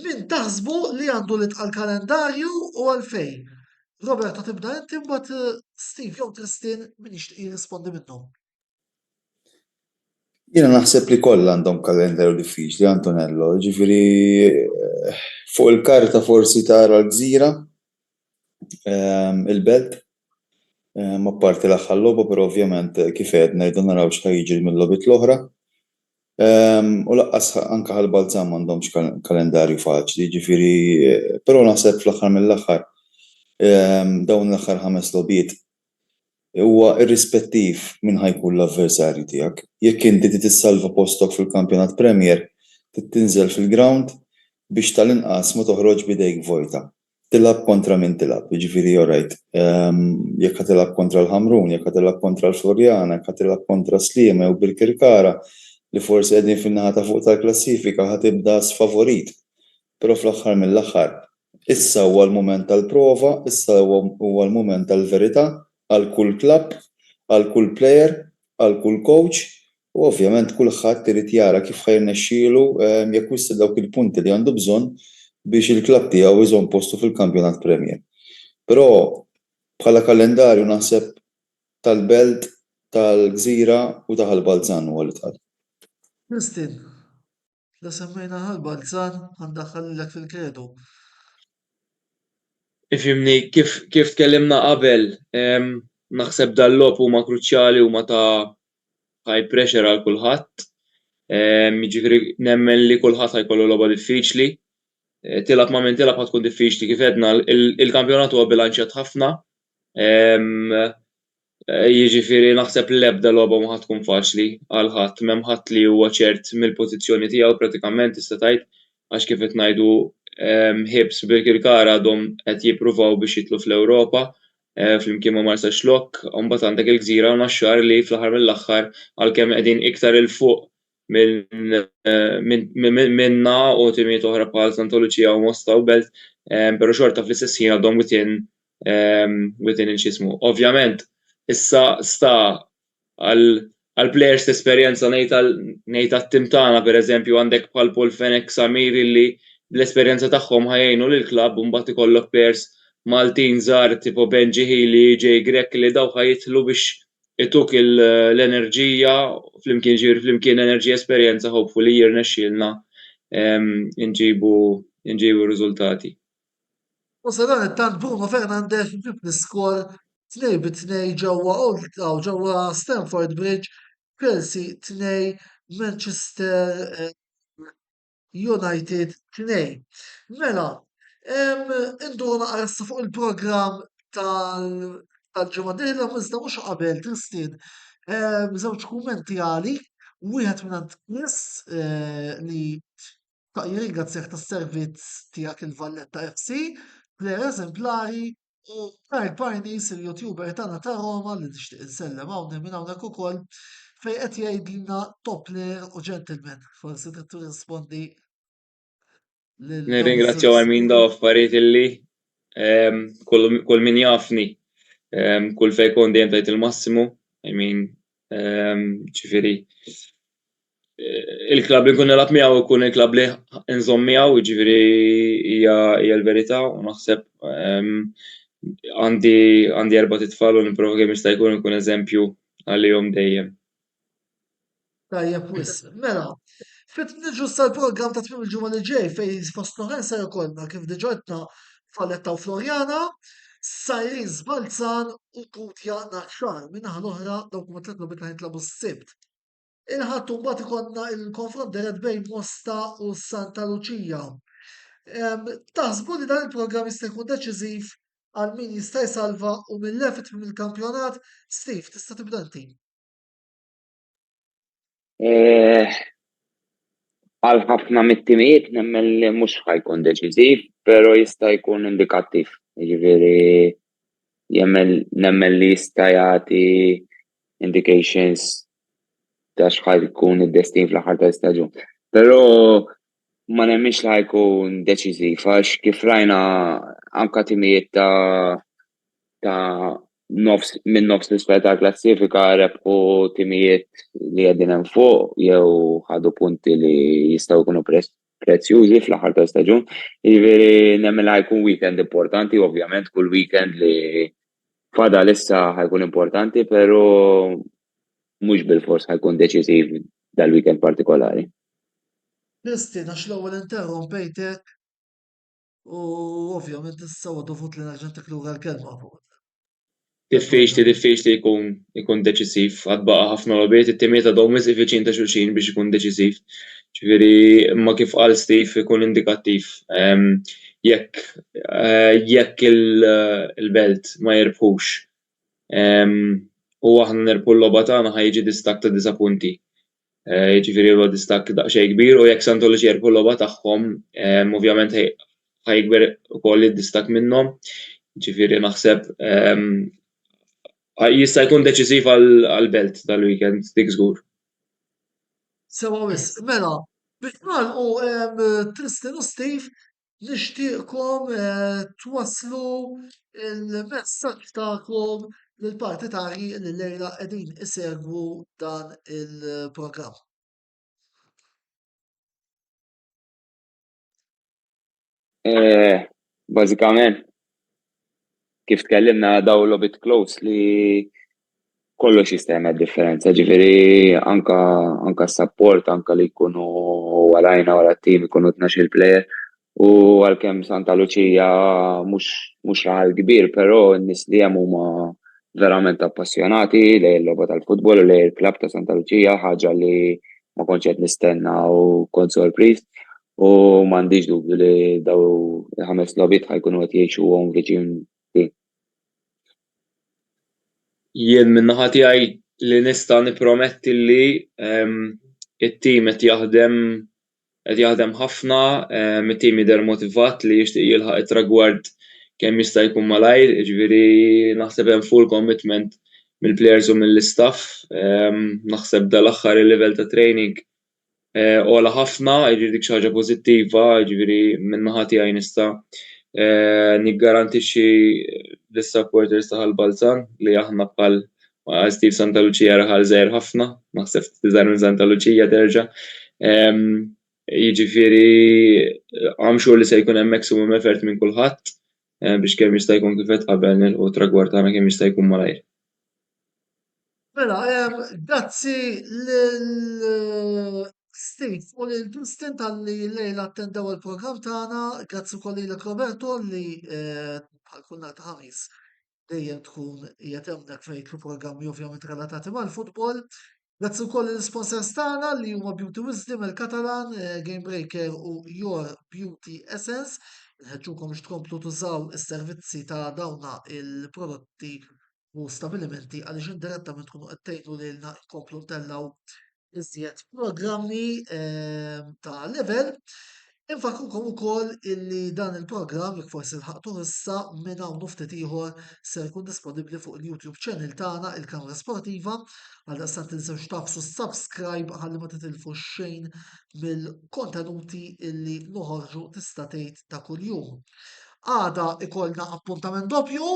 Min taħsbu li għandu l kalendarju u għalfejn? Roberto tibda inti mbagħad Steve jew Tristan min jixtieq jirrispondi minnhom. Jiena naħseb li kollha għandhom kalendarju diffiċli, Antonello, ġifieri fuq il-karta forsi tara l-Gżira, il-Belt, apparti l-aħħar logħba, però ovvjament kif qed ngħidu naraw x'ħajjiġri mill-logħbiet l-oħra. U laqqas anke ħal-Balzan m'għandhomx kalendarju faċli, ġifieri però naħseb fl-aħħar mill-aħħar dawn l-aħħar 5 logħbiet huwa irrispettiv minn ħajkun l-avversarju tiegħek. Jekk inti tissalva postok fil-Kampjonat Premier, tinżel fil-ground biex tal-inqas ma toħroġ bidejk vojta. Tilab kontra min tilab, jiġifieri alright. Jekk tilab kontra l-Ħamrun, jekk tilab kontra l-Florjana, jekk tilab kontra Sliema jew Birkirkara li forsi qegħdin fin-naħa ta' fuq tal-klassifika ħatibda sfavorit. Però fl-aħħar mill-aħħar issa huwa l-mument tal-prova, issa huwa l-mument tal-verità għal kull klabb, għal kull plejer, għal kull coach, u ovvjament kulħadd irid jara kif ħajrnexxielu jekwista dawk il-punti li għandu bżonn biex il-klabb tiegħu iżomm postu fil-Kampjonat Premier. Però bħala kalendarju naħseb tal-Belt, tal-Gżira u ta' Ħalbalzan huwa li tqal. Tristan, la semmejna Ħalbalzan ħandaħħallilek fil-kredu. Ifimni kif tkellimna qabel, naħseb dal-logħob huma kruċjali huma ta' high pressure għal kulħadd. Jiġifieri nemmen li kulħadd ħajkollu logħba diffiċli. Tilab ma' min tilab ħatkun diffiċli kif għedna il-kampjonat huwa bilanċjat ħafna. Jiġifieri naħseb l-ebda logħba ma ħatkun faċli għal ħadd, m'hemm ħadd li huwa ċert mill-pożizzjoni tiegħu pratikament tista' tgħid għax kif qed ngħidu Hibs Birkirkara għadhom qed jippruvaw biex jitlu fl-Ewropa flimkien ma' Marsa Xlokk, u mbagħad għandek il-Gżira u Naxxar li fl-aħħar mill-aħħar għalkemm qegħdin iktar il fuq minna u timijiet oħra bħal Santa Luċija u Mosta u Belt, però xorta fl-istess ħin għadhom within il-ġismu. Ovvjament, issa sta għal-plejers esperjenza ngħid għat-tim tagħna pereżempju għandek bħal Paul Fenech Samir li bl-esperjenza tagħhom ħajjgħinu lill-klabb u mbagħad ikollok players Maltin żgħar tipo Benji Healy, Jay Grek li daw ħajjitlu biex ituk l-enerġija flimkien enerġija esperjenza hopefully jirnexxielna inġibu riżultati. U sadan it-tant Bruno Fernandes ġib l-iskor 2-2 ġewwa Old Town ġewwa Stamford Bridge, Chelsea 2, Manchester United 2. Mela, induru naqra fuq il-programm tal-ġimgħa dieħla iżda mhux qabel Tristan. Żewġ kummenti għali, wieħed mingħand Chris li jirringrazzjak tas-servizz tiegħek il-Valletta FC, plejer eżemplari u Mark Barnes il-YouTuber tagħna ta' Roma li tixtieq insellem hawn minn hawnhekk ukoll fejn qed jgħidilna top player u gentleman. Forsi trid tirrispondi lil dawn Nirringrazzjaw iż-żewġ għal min daw affarijiet illi kull min jafni kull fejn kon dejjem tajt il-massimu. I mean, ġifieri il-klabb li nkun nilgħab miegħu jkun il-klabb li nżomm miegħu, ġifieri hija l-verità u naħseb għandi 4 tfal u nipprova kemm jista' jkun ikun eżempju għalihom dejjem. Tajjeb wisq. Mela, fit niġu sal-programm ta' tmiem il-ġimgħa li ġej fejn fost l-oħrajn se jkollna kif diġà għedna Valletta u Florjana, Sajrin Sbalzan u Kutja Naxxar. Min-naħa l-oħra dawk huma tliet logħbiet li ħajtlabu s-sibt. Inħattu mbagħad ikollna il-konfront dirett bejn Mosta u Santa Lucia. Taħsbu li dan il-programm jista' jkun deċiżiv għal min jista' jsalva u mill-lefit mill-kampjonat? Steve, tista' tibda inti. Għal ħafna mit-timijiet nemmen li mhux ħajkun deċiżiv, però jista' jkun indikattiv. Jiġifieri nemmen li jista' jagħti indications ta' x'ħaj jkun id-destin fl-aħħar ta' staġun. Però ma nemminx li ħajkun deċiżiv għax kif rajna anke timijiet ta' minn nofs l-isfel ta' klassifika rebħu timijiet li qegħdin hemm fuq jew ħadu punti li jistgħu jkunu prezzjużi fl-aħħar ta' staġun. Jiġifieri nemmen li ħajkun weekend importanti, ovvjament kull weekend li fadal issa ħajkun importanti, però mhux bil-fors ħajkun deċiżiv dal-weekend partikolari. Kristi, għax l-ewwel interrompejtek u ovvjament issa huwa dovut li nerġa' lura l-kelma fuq. Diffiċli jkun deċisiv, għad baqa' ħafna logħbiet, it-timiet għadhom wisq viċin ta' xulxin biex ikun deċisiv. Ġifieri imma kif qal Steve ikun indikattiv. Jekk il-belt ma jirbħux u aħna nerbħu l-logħba tagħna ħajġi distakk ta' 9 punti. Ġifieri huwa distakk daqsxejn kbir u jekk Santa Lucia jirbħu l-logħba tagħhom ovvjament ħajkber ukoll id-distakk minnhom. Ġifieri naħseb jista' jkun deċisiv għall-belt tal-weekend dik żgur. Sewa wisq, mela, biex nagħlqu Tristan u Steve nixtieqkom twasslu il-messaġġ tagħkom lill-partitari li llejla qegħdin isegwu dan il-programm. Bażikament kif tkellimna daw logħbiet close li kollox jista' jagħmel differenza, ġifieri anke s-support anke li jkunu warajna wara t-tim ikunu 12 plejer u għalkemm Santa Lucia mhux raħal kbir, però n-nies li hemm huma verament appassjonati lejn il-logħba tal-futbol u lejn il-klabb ta' Santa Lucia, ħaġa li ma kontx qed nistenna u kont sorpriż u m'għandix dubju li daw il-5 logħbiet ħajkunu qed jgħixuhom viċin. Jien min-naħa tiegħi li nista' nipprometti li it-tim qed jaħdem ħafna, it-tim jidher motivat li jixtieq jilħaq it-tragward kemm jista' jkun malajr, jiġifieri naħseb hemm full commitment mill-plejers u mill-istaff. Naħseb dal-aħħar il-livell ta' training ogħla ħafna, jiġifieri dik xi ħaġa pożittiva, jiġifieri min-naħa tiegħi nista' niggarantixxi lis-supporters ta' Ħalbalzan li aħna bħal Steve Santa Lucia raħal żgħir ħafna, naħseb tiżgħar minn Santa Lucia terġa'. Jiġifieri I'm sure li se jkun hemm maximum effort minn kulħadd biex kemm jista' jkun kif qed qabel nilqu tragward tagħna kemm jista' jkun malajr. Mela, grazzi lil Steve u lil Tristan tal-li lejla attendew il-programm tagħna, grazzi wkoll lilek Roberto li bħal kull nhar ta' ħamis dejjem tkun qiegħed hemmhekk fejn jitlu programmi ovvjament relatati mal-futbol. Grazzi wkoll lill-sponsors tagħna li huma Beauty Wisdom, il-Catalan, Game Breaker u Your Beauty Essence. Nħeġġukom biex tkomplu tużaw is-servizzi ta' dawna il-prodotti u stabilimenti għaliex indirettament tkunu qed tgħinu lilna nkomplu ntellaw iżjed programmi ta' level. Infakrukom ukoll illi dan il-programm jekk forsi lħaqtu issa minn hawn ftit ieħor se jkun disponibbli fuq il-YouTube channel tagħna il-Kamra Sportiva għal daqstant tinsewx tafsu subscribe ħalli ma titilfu xejn mill-kontenuti illi noħorġu tista' tgħid ta' kuljum. Għada ikollna appuntament doppju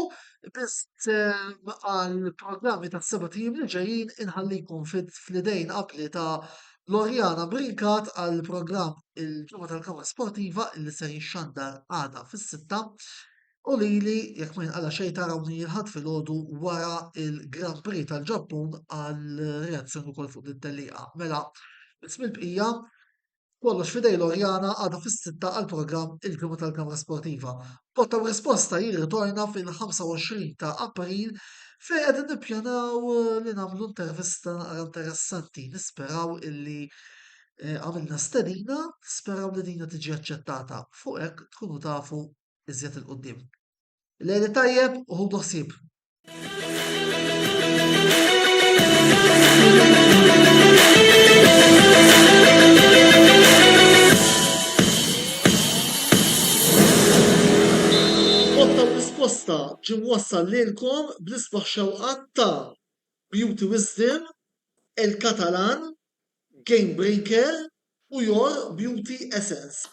biss għal programmi ta' seba' tim li ġejjin inħallikom fl-idejn qabli ta' Lorjana Brinkat għal programm il-ġimgħa tal-Kamra Sportiva illi se jixxandar għada fis-sitta u lili jekk ma jinqala xejn tarawni jilħad filgħodu wara il-Grand Prix tal-Ġappun għal reazzjoni wkoll fuq it-tellieqa. Mela, ism il-bqija kollox fidej Lorjana għada fis-sitta għal programm il-ġimgħa tal-Kamra Sportiva. Botta risposta jirritorna fil-25 ta' April fejn qegħdin nippjanaw li nagħmlu intervista naqra interessanti. Nisperaw illi għamilna stedina, nisperaw li dina tiġi aċċettata. Fuq hekk tkunu tafu iżjed il-qudiem. Lejli tajjeb u ħudu ħsieb. Botta risposta ġim wassal lilkom bl-isbaħ xewqat ta' Beauty Wisdom, El Catalan, Game Breaker u Your Beauty Essence.